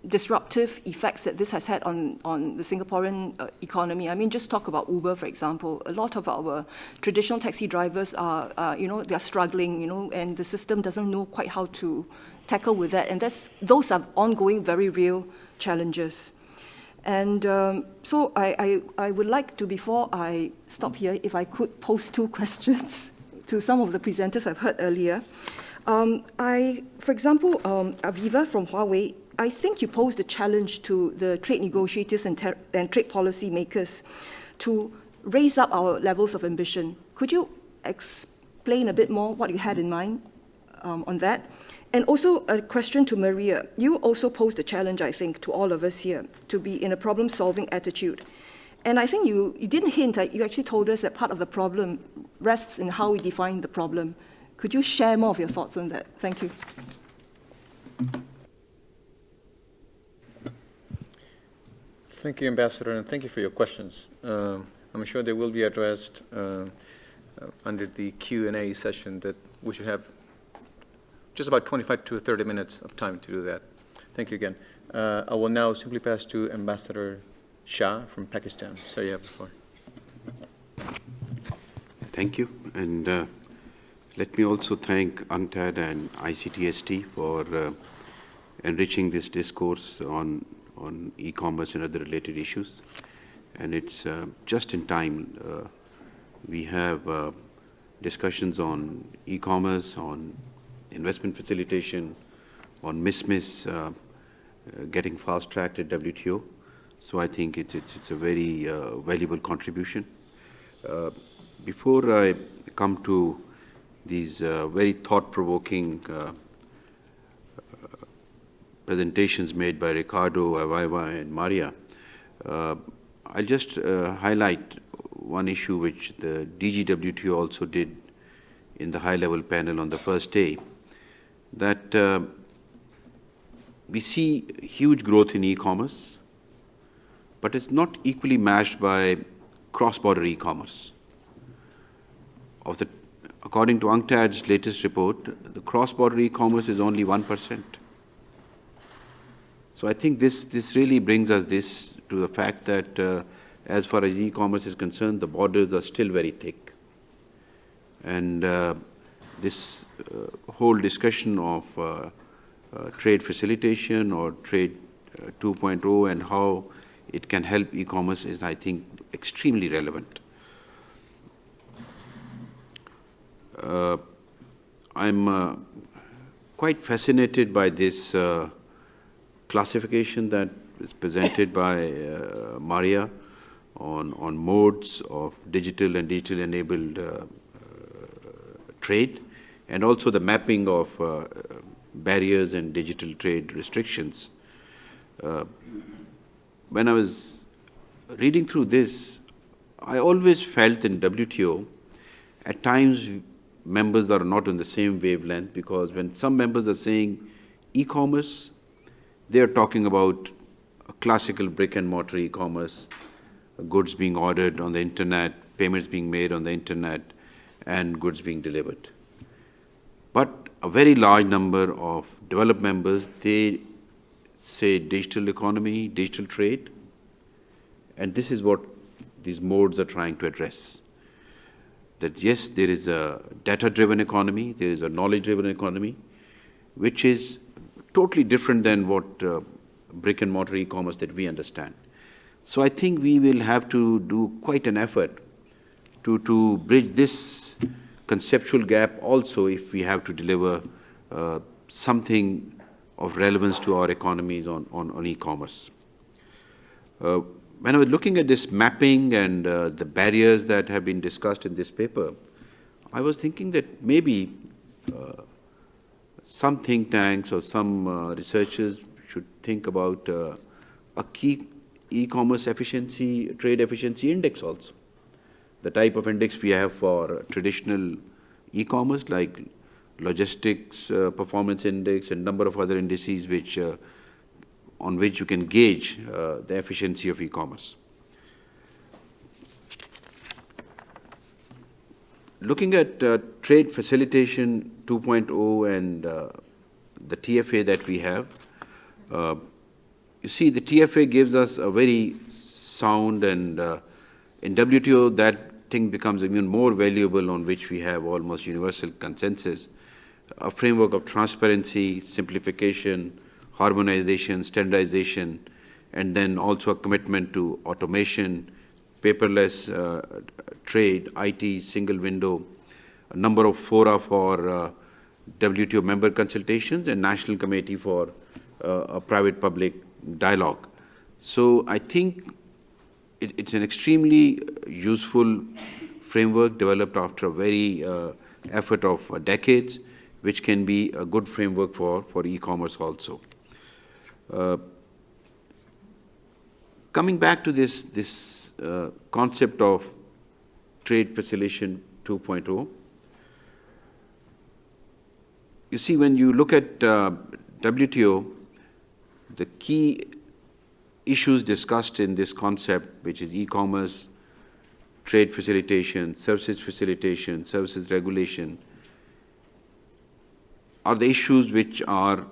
disruptive effects that this has had on the Singaporean economy. I mean, just talk about Uber, for example. A lot of our traditional taxi drivers are, they're struggling, and the system doesn't know quite how to tackle with that. And those are ongoing, very real challenges. And so I would like to, before I stop here, if I could pose 2 questions to some of the presenters I've heard earlier. For example, Aviva from Huawei, I think you posed a challenge to the trade negotiators and trade policy makers to raise up our levels of ambition. Could you explain a bit more what you had in mind on that? And also a question to Maria. You also posed a challenge, I think, to all of us here to be in a problem-solving attitude. And I think you didn't hint, you actually told us that part of the problem rests in how we define the problem. Could you share more of your thoughts on that? Thank you. Thank you, Ambassador, and thank you for your questions. I'm sure they will be addressed under the Q&A session that we should have just about 25 to 30 minutes of time to do that. Thank you again. I will now simply pass to Ambassador Shah from Pakistan. So you have the floor. Thank you. And let me also thank UNCTAD and ICTST for enriching this discourse on e-commerce and other related issues. And it's just in time. We have discussions on e-commerce, on investment facilitation, on MISMIS getting fast-tracked at WTO. So I think it's a very valuable contribution. Before I come to these very thought-provoking presentations made by Ricardo, Aviva, and Maria, I'll just highlight one issue which the DG WTO also did in the high-level panel on the first day, that we see huge growth in e-commerce, but it's not equally matched by cross-border e-commerce. According to UNCTAD's latest report, the cross-border e-commerce is only 1%. So I think this really brings us to the fact that as far as e-commerce is concerned, the borders are still very thick. And this whole discussion of trade facilitation or trade 2.0 and how it can help e-commerce is, I think, extremely relevant. I'm quite fascinated by this classification that is presented by Maria on modes of digital and digital-enabled trade, and also the mapping of barriers and digital trade restrictions. When I was reading through this, I always felt in WTO, at times members are not on the same wavelength, because when some members are saying e-commerce, they are talking about a classical brick-and-mortar e-commerce, goods being ordered on the internet, payments being made on the internet, and goods being delivered. But a very large number of developed members, they say digital economy, digital trade, and this is what these modes are trying to address. That yes, there is a data-driven economy, there is a knowledge-driven economy, which is totally different than what brick-and-mortar e-commerce that we understand. So I think we will have to do quite an effort to bridge this conceptual gap also if we have to deliver something of relevance to our economies on e-commerce. when I was looking at this mapping and the barriers that have been discussed in this paper, I was thinking that maybe some think tanks or some researchers should think about a key e-commerce efficiency, trade efficiency index also. The type of index we have for traditional e-commerce, like logistics performance index and number of other indices which on which you can gauge the efficiency of e-commerce. Looking at trade facilitation 2.0 and the TFA that we have, you see the TFA gives us a very sound and in WTO that thing becomes even more valuable, on which we have almost universal consensus, a framework of transparency, simplification, harmonization, standardization, and then also a commitment to automation, paperless trade, IT, single window, a number of fora for WTO member consultations, and National Committee for a private-public dialogue. So I think it's an extremely useful framework developed after a very effort of decades, which can be a good framework for e-commerce also. Coming back to this concept of trade facilitation 2.0, you see, when you look at WTO, the key issues discussed in this concept, which is e-commerce, trade facilitation, services regulation, are the issues which are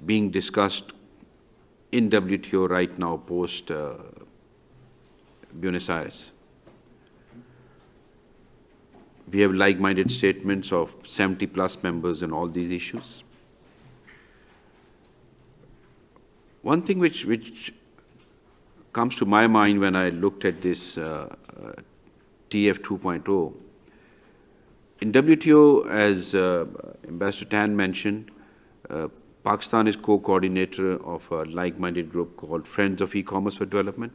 being discussed in WTO right now post Buenos Aires. We have like-minded statements of 70+ members on all these issues. One thing which comes to my mind when I looked at this TF 2.0, in WTO, as Ambassador Tan mentioned, Pakistan is co-coordinator of a like-minded group called Friends of E-Commerce for Development.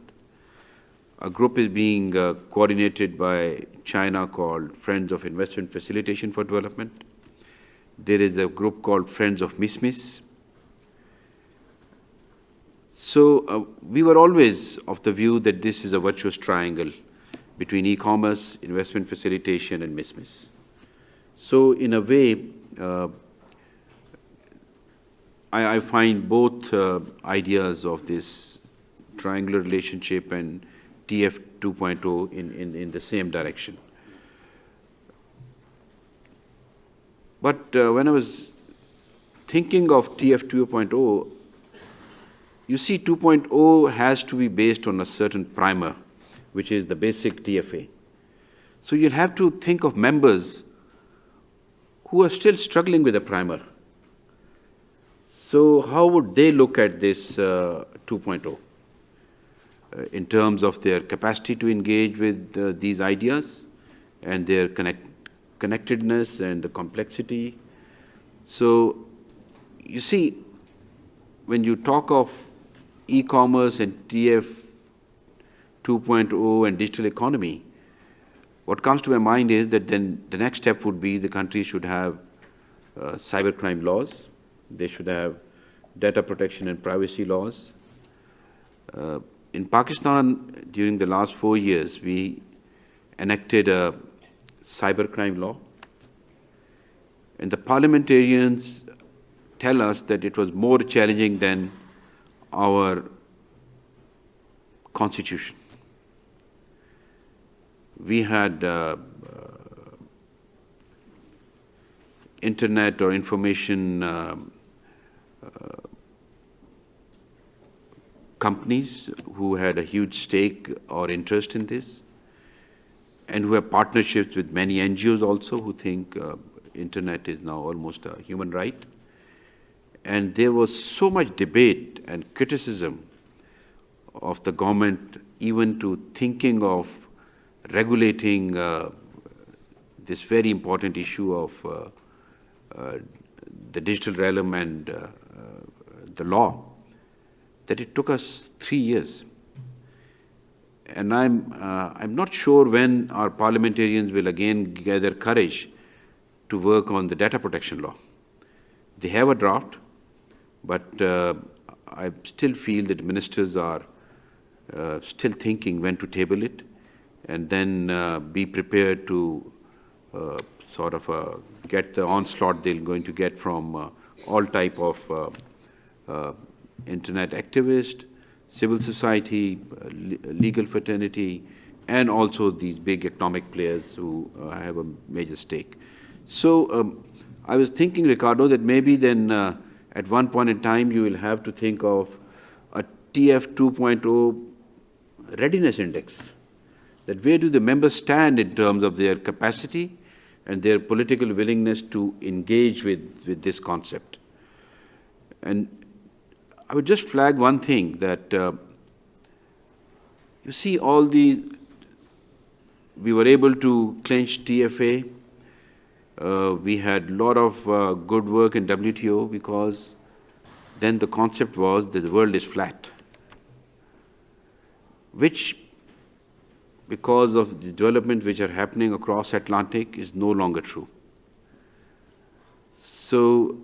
A group is being coordinated by China called Friends of Investment Facilitation for Development. There is a group called Friends of MISMIS. So we were always of the view that this is a virtuous triangle between e-commerce, investment facilitation, and MISMIS. So in a way, I find both ideas of this triangular relationship and TF 2.0 in the same direction. But when I was thinking of TF 2.0, you see 2.0 has to be based on a certain primer, which is the basic TFA. So you'll have to think of members who are still struggling with the primer. So how would they look at this 2.0 in terms of their capacity to engage with these ideas and their connectedness and the complexity? So you see, when you talk of e-commerce and TF 2.0 and digital economy, what comes to my mind is that then the next step would be the country should have cybercrime laws. They should have data protection and privacy laws. In Pakistan, during the last 4 years, we enacted a cybercrime law. And the parliamentarians tell us that it was more challenging than our constitution. We had internet or information companies who had a huge stake or interest in this, and who have partnerships with many NGOs also who think internet is now almost a human right. And there was so much debate and criticism of the government, even to thinking of regulating this very important issue of the digital realm and the law, that it took us 3 years. And I'm not sure when our parliamentarians will again gather courage to work on the data protection law. They have a draft, but I still feel that ministers are still thinking when to table it, and then be prepared to sort of get the onslaught they're going to get from all type of internet activists, civil society, legal fraternity, and also these big economic players who have a major stake. So I was thinking, Ricardo, that maybe then at one point in time you will have to think of a TF 2.0 readiness index. That where do the members stand in terms of their capacity and their political willingness to engage with this concept. And I would just flag one thing, that you see we were able to clinch TFA. We had a lot of good work in WTO, because then the concept was that the world is flat, which, because of the development which are happening across Atlantic, is no longer true. So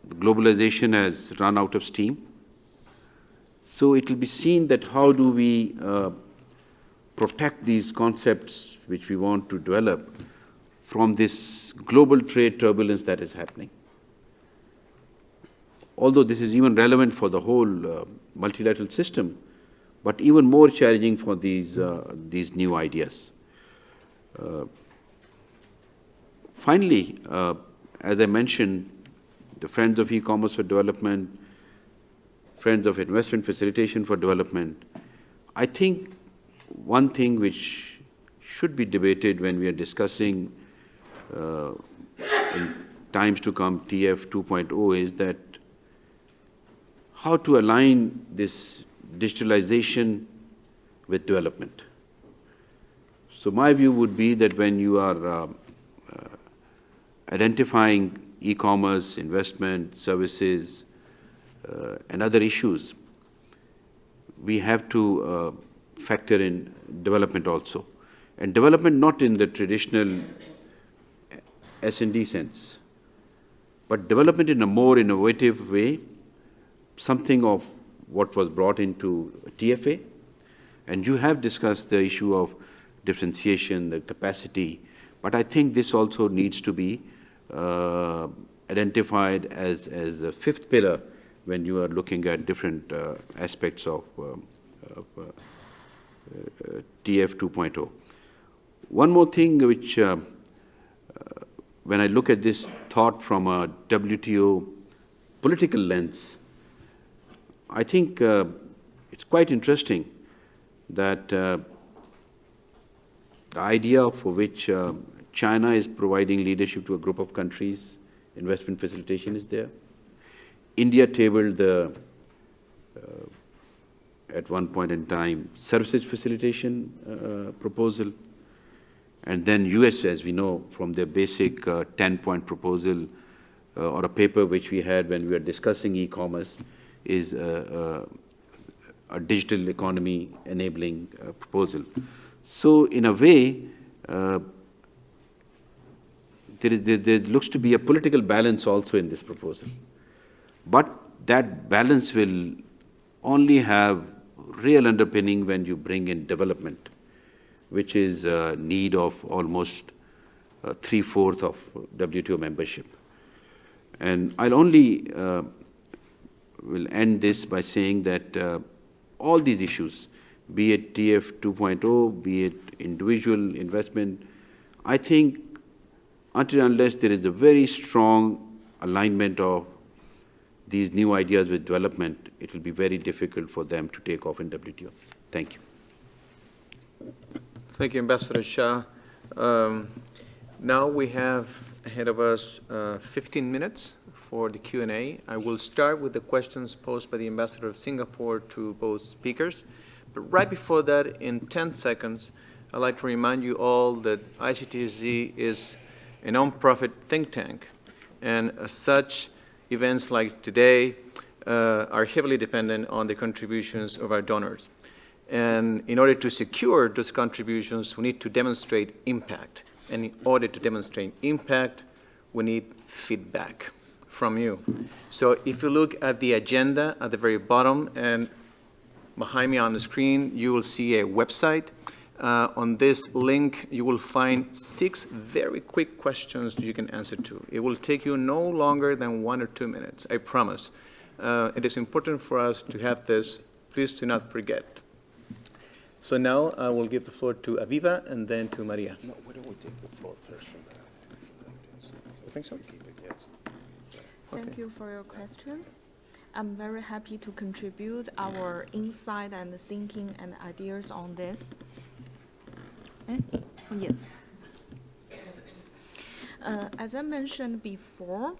globalization has run out of steam. So it will be seen that how do we protect these concepts which we want to develop from this global trade turbulence that is happening. Although this is even relevant for the whole multilateral system, but even more challenging for these new ideas. Finally, as I mentioned, the Friends of E-Commerce for Development, Friends of Investment Facilitation for Development, I think one thing which should be debated when we are discussing in times to come TF 2.0 is that how to align this digitalization with development. So my view would be that when you are identifying e-commerce, investment, services, and other issues, we have to factor in development also. And development not in the traditional S&D sense, but development in a more innovative way, something of what was brought into TFA. And you have discussed the issue of differentiation, the capacity, but I think this also needs to be identified as the fifth pillar when you are looking at different aspects of TF 2.0. One more thing which, when I look at this thought from a WTO political lens, I think it's quite interesting that the idea for which China is providing leadership to a group of countries, investment facilitation is there. India tabled the, at one point in time, services facilitation proposal. And then US, as we know, from their basic 10-point proposal or a paper which we had when we were discussing e-commerce, is a digital economy enabling proposal. So in a way, there looks to be a political balance also in this proposal. But that balance will only have real underpinning when you bring in development, which is a need of almost 3/4 of WTO membership. And I'll only will end this by saying that all these issues, be it TF 2.0, be it individual investment, I think until and unless there is a very strong alignment of these new ideas with development, it will be very difficult for them to take off in WTO. Thank you. Thank you, Ambassador Shah. Now we have ahead of us 15 minutes for the Q&A. I will start with the questions posed by the Ambassador of Singapore to both speakers. But right before that, in 10 seconds, I'd like to remind you all that ICTSZ is a non-profit think tank. And as such, events like today are heavily dependent on the contributions of our donors. And in order to secure those contributions, we need to demonstrate impact. And in order to demonstrate impact, we need feedback from you. So if you look at the agenda at the very bottom, and behind me on the screen, you will see a website. On this link, you will find 6 very quick questions you can answer to. It will take you no longer than 1 or 2 minutes, I promise. It is important for us to have this. Please do not forget. So now I will give the floor to Aviva and then to Maria. No, why don't we take the floor first from that? I think so. Yes. Thank you for your question. I'm very happy to contribute our insight and thinking and ideas on this. Yes. As I mentioned before,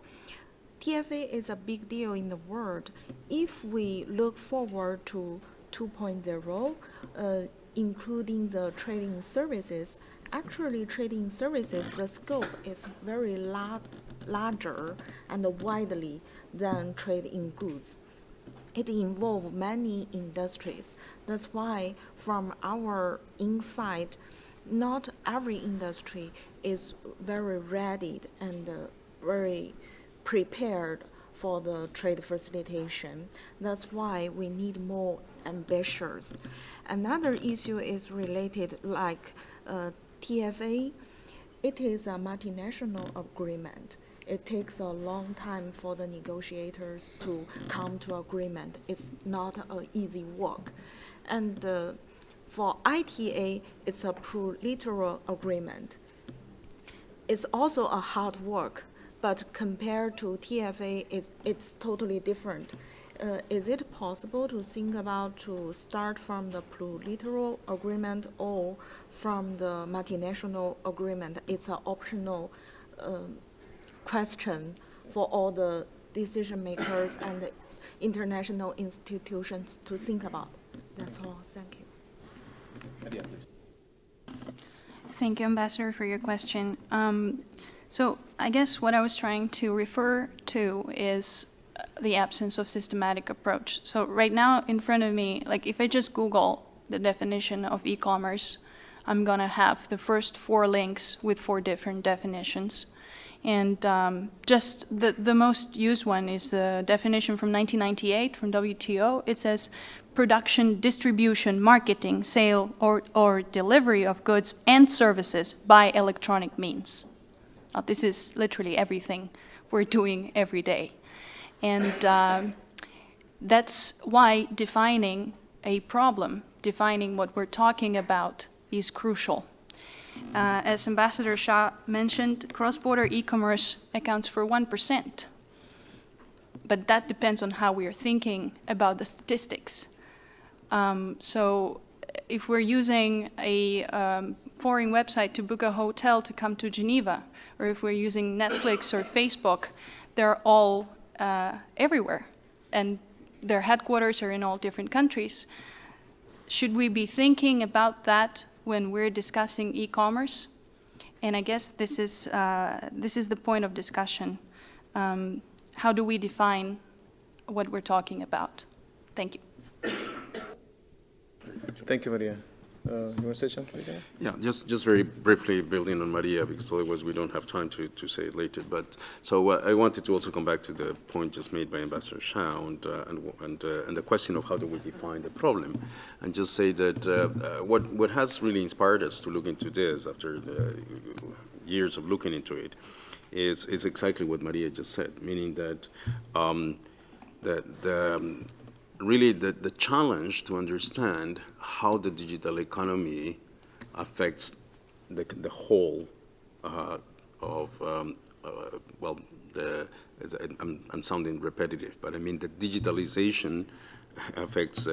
TFA is a big deal in the world. If we look forward to 2.0, including the trading services, actually trading services, the scope is very larger and widely than trade in goods. It involves many industries. That's why from our insight, not every industry is very ready and very prepared for the trade facilitation. That's why we need more ambitious. Another issue is related like TFA. It is a multinational agreement. It takes a long time for the negotiators to come to agreement. It's not an easy work. And for ITA, it's a plurilateral agreement. It's also a hard work, but compared to TFA, it's totally different. Is it possible to think about to start from the plurilateral agreement or from the multinational agreement? It's an optional question for all the decision makers and the international institutions to think about. That's all. Thank you. Maria, please. Thank you, Ambassador, for your question. So I guess what I was trying to refer to is the absence of systematic approach. So right now in front of me, like if I just Google the definition of e-commerce, I'm gonna have the first 4 links with 4 different definitions. And just the most used one is the definition from 1998 from WTO. It says production, distribution, marketing, sale, or delivery of goods and services by electronic means. This is literally everything we're doing every day. And that's why defining a problem, defining what we're talking about is crucial. As Ambassador Shah mentioned, cross-border e-commerce accounts for 1%. But that depends on how we are thinking about the statistics. So if we're using a foreign website to book a hotel to come to Geneva, or if we're using Netflix or Facebook, they're all everywhere, and their headquarters are in all different countries. Should we be thinking about that when we're discussing e-commerce? And I guess this is the point of discussion. How do we define what we're talking about? Thank you. Thank you, Maria. You want to say something again? Yeah, just very briefly building on Maria, because otherwise we don't have time to say it later. But so I wanted to also come back to the point just made by Ambassador Shah and the question of how do we define the problem, and just say that what has really inspired us to look into this after the years of looking into it is exactly what Maria just said, meaning that really the challenge to understand how the digital economy affects the whole of, well, I'm sounding repetitive, but I mean the digitalization affects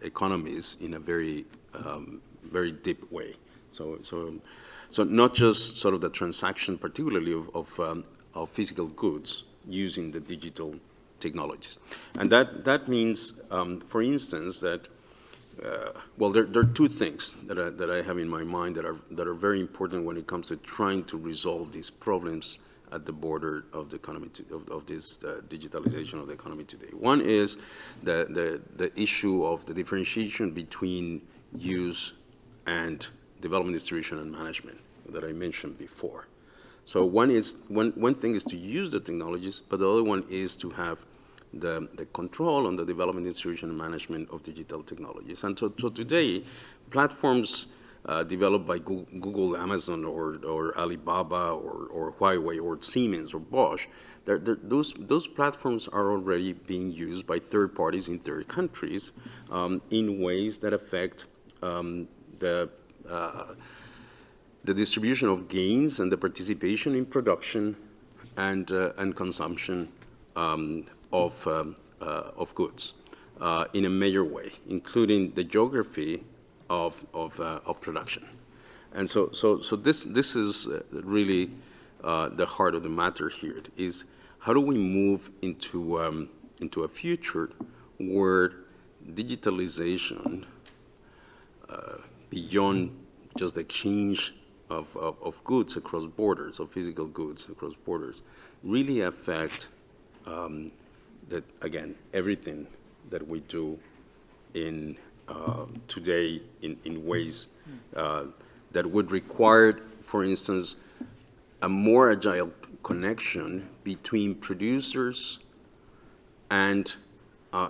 economies in a very, very deep way. So not just sort of the transaction, particularly of physical goods using the digital technologies. And that means, for instance, that well, there are 2 things that I have in my mind that are very important when it comes to trying to resolve these problems at the border of the economy, of this digitalization of the economy today. One is the issue of the differentiation between use and development, distribution, and management that I mentioned before. So one thing is to use the technologies, but the other one is to have the control on the development, distribution, and management of digital technologies. And so today, platforms developed by Google, Amazon, or Alibaba, or Huawei, or Siemens, or Bosch, those platforms are already being used by third parties in third countries in ways that affect the distribution of gains and the participation in production and consumption of goods in a major way, including the geography of production. And so this is really the heart of the matter here, is how do we move into a future where digitalization, beyond just the exchange of goods across borders, of physical goods across borders, really affect everything that we do in today in ways that would require, for instance, a more agile connection between producers and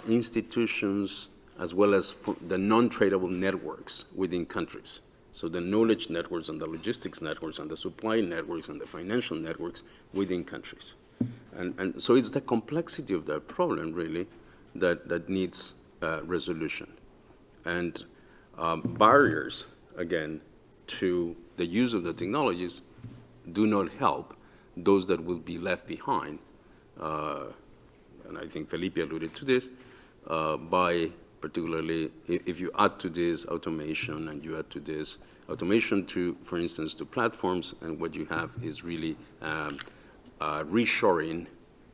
institutions, as well as the non-tradable networks within countries. So the knowledge networks and the logistics networks and the supply networks and the financial networks within countries. And so it's the complexity of that problem, really, that needs resolution. And barriers, again, to the use of the technologies do not help those that will be left behind. And I think Felipe alluded to this, by particularly if you add to this automation, and you add to this automation to, for instance, to platforms, and what you have is really reshoring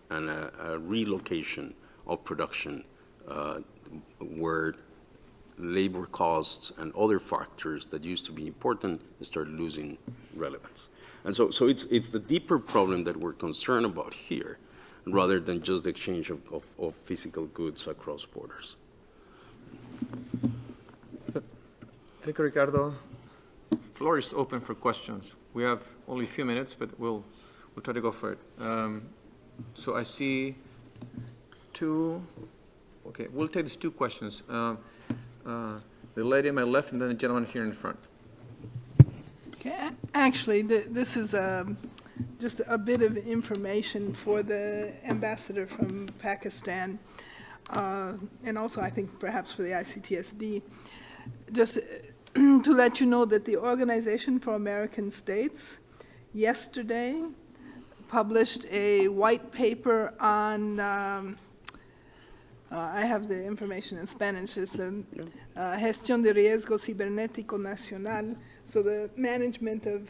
and a relocation of production where labor costs and other factors that used to be important start losing relevance. And so it's the deeper problem that we're concerned about here, rather than just the exchange of physical goods across borders. Thank you, Ricardo. Floor is open for questions. We have only a few minutes, but we'll try to go for it. So I see two. Okay, we'll take these two questions. The lady on my left, and then the gentleman here in the front. Okay. Actually, this is just a bit of information for the ambassador from Pakistan, and also I think perhaps for the ICTSD. Just to let you know that the Organization for American States yesterday published a white paper on, I have the information in Spanish, it's the Gestión de Riesgo Cibernético Nacional, so the management of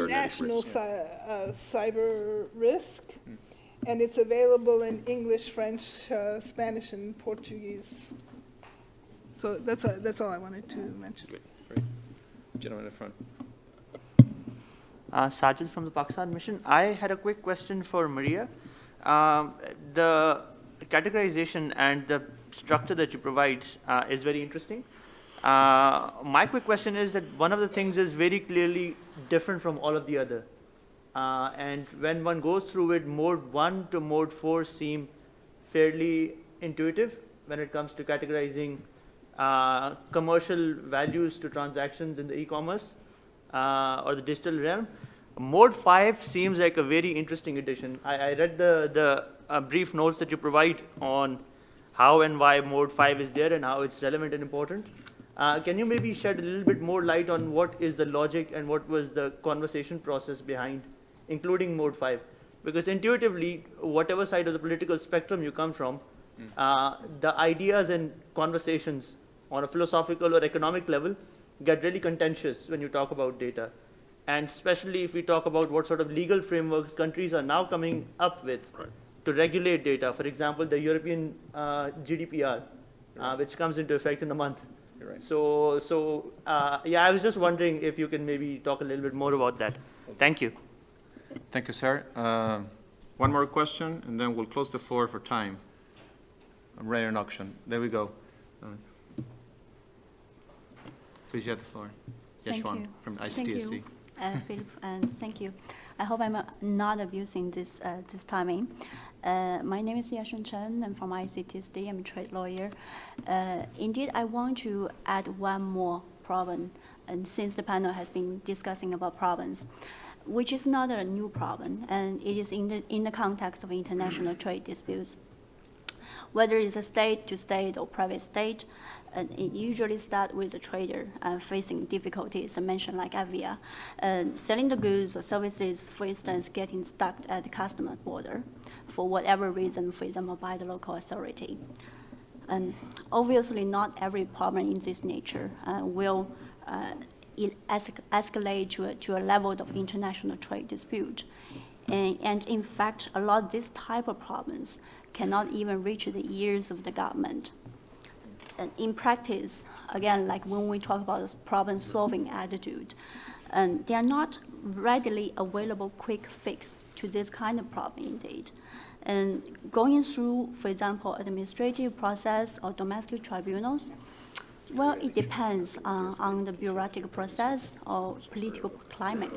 national cyber risk, and it's available in English, French, Spanish, and Portuguese. So that's all I wanted to mention. Great. Gentleman in the front. Sajid from the Pakistan mission. I had a quick question for Maria. The categorization and the structure that you provide is very interesting. My quick question is that one of the things is very clearly different from all of the other. And when one goes through it, mode 1 to mode 4 seem fairly intuitive when it comes to categorizing commercial values to transactions in the e-commerce or the digital realm. Mode 5 seems like a very interesting addition. I read the brief notes that you provide on how and why mode 5 is there and how it's relevant and important. Can you maybe shed a little bit more light on what is the logic and what was the conversation process behind including mode 5? Because intuitively, whatever side of the political spectrum you come from, the ideas and conversations on a philosophical or economic level get really contentious when you talk about data. And especially if we talk about what sort of legal frameworks countries are now coming up with to regulate data. For example, the European GDPR, which comes into effect in a month. You're right. So yeah, I was just wondering if you can maybe talk a little bit more about that. Thank you. Thank you, sir. One more question, and then we'll close the floor for time. I'm ready on auction. There we go. Please, you have the floor. Thank Yeshwan you. from Thank ICTSC. you, Philip, and thank you. I hope I'm not abusing this timing. My name is Yeshwan Chen. I'm from ICTSD. I'm a trade lawyer. Indeed, I want to add one more problem, and since the panel has been discussing about problems, which is not a new problem, and it is in the context of international trade disputes. Whether it's a state-to-state or private state, it usually starts with a trader facing difficulties, I mentioned like Avia, selling the goods or services, for instance, getting stuck at the customer border for whatever reason, for example, by the local authority. And obviously, not every problem in this nature will escalate to a level of international trade dispute. And in fact, a lot of this type of problems cannot even reach the ears of the government. And in practice, again, like when we talk about problem-solving attitude, they are not readily available quick fix to this kind of problem indeed. And going through, for example, administrative process or domestic tribunals, well, it depends on the bureaucratic process or political climate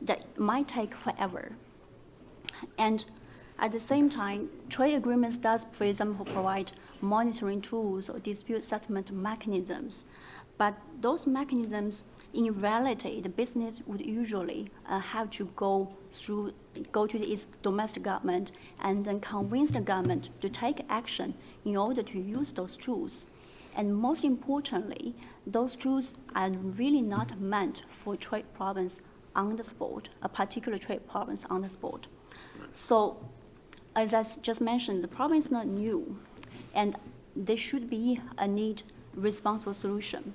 that might take forever. And at the same time, trade agreements does, for example, provide monitoring tools or dispute settlement mechanisms. But those mechanisms, in reality, the business would usually have to go to its domestic government and then convince the government to take action in order to use those tools. And most importantly, those tools are really not meant for trade problems on the spot, a particular trade problems on the spot. So, as I just mentioned, the problem is not new, and there should be a need responsible solution.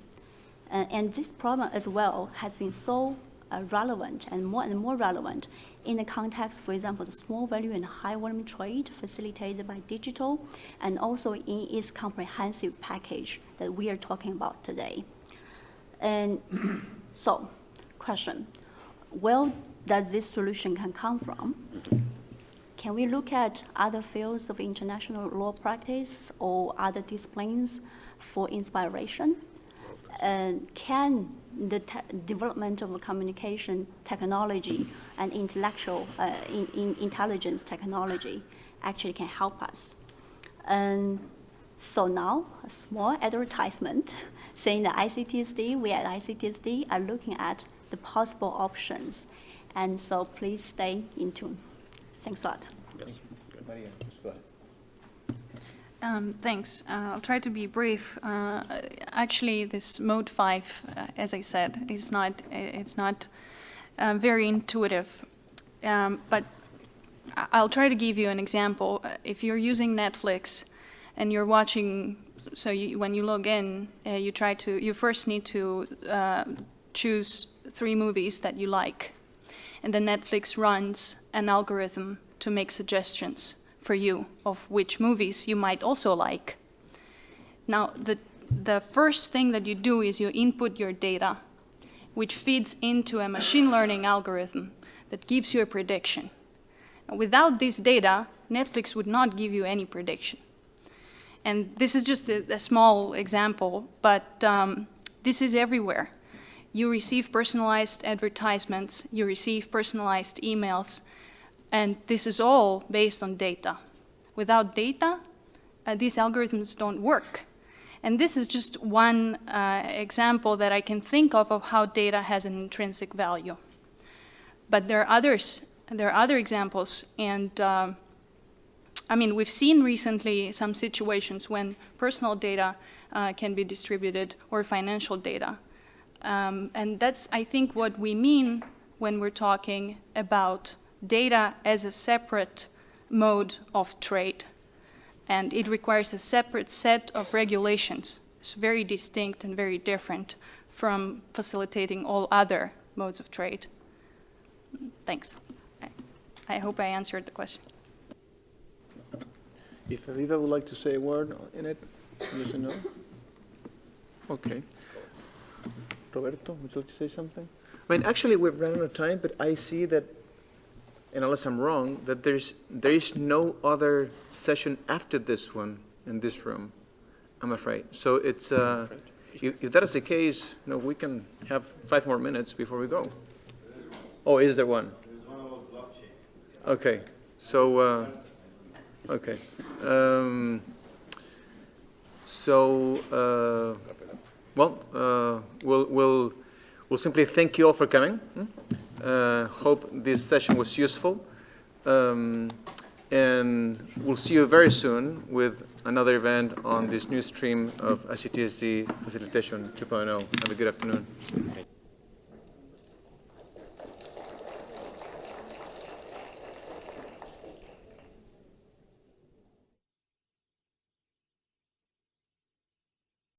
And this problem as well has been so relevant and more relevant in the context, for example, the small value and high volume trade facilitated by digital, and also in its comprehensive package that we are talking about today. And so, question, where does this solution can come from? Can we look at other fields of international law practice or other disciplines for inspiration? Can the development of communication technology and intellectual intelligence technology actually can help us? And so now, a small advertisement saying that we at ICTSD are looking at the possible options. And so please stay in tune. Thanks a lot. Yes. Maria, just go ahead. Thanks. I'll try to be brief. Actually, this Mode 5, as I said, it's not very intuitive. But I'll try to give you an example. If you're using Netflix and you're watching, when you log in, you first need to choose 3 movies that you like. And then Netflix runs an algorithm to make suggestions for you of which movies you might also like. Now, the first thing that you do is you input your data, which feeds into a machine learning algorithm that gives you a prediction. And without this data, Netflix would not give you any prediction. And this is just a small example, but this is everywhere. You receive personalized advertisements, you receive personalized emails, and this is all based on data. Without data, these algorithms don't work. And this is just one example that I can think of how data has an intrinsic value. But there are others, there are other examples, and I mean, we've seen recently some situations when personal data can be distributed or financial data. And that's, I think, what we mean when we're talking about data as a separate mode of trade. And it requires a separate set of regulations. It's very distinct and very different from facilitating all other modes of trade. Thanks. I hope I answered the question. If Aviva would like to say a word in it, yes or no? Okay. Roberto, would you like to say something? I mean, actually, we've run out of time, but I see that and unless I'm wrong, that there is no other session after this one in this room, I'm afraid. So it's, if that is the case, we can have 5 more minutes before we go. Oh, is there one? Okay, so, okay. We'll simply thank you all for coming. Hope this session was useful. And we'll see you very soon with another event on this new stream of ICTSD Facilitation 2.0. Have a good afternoon.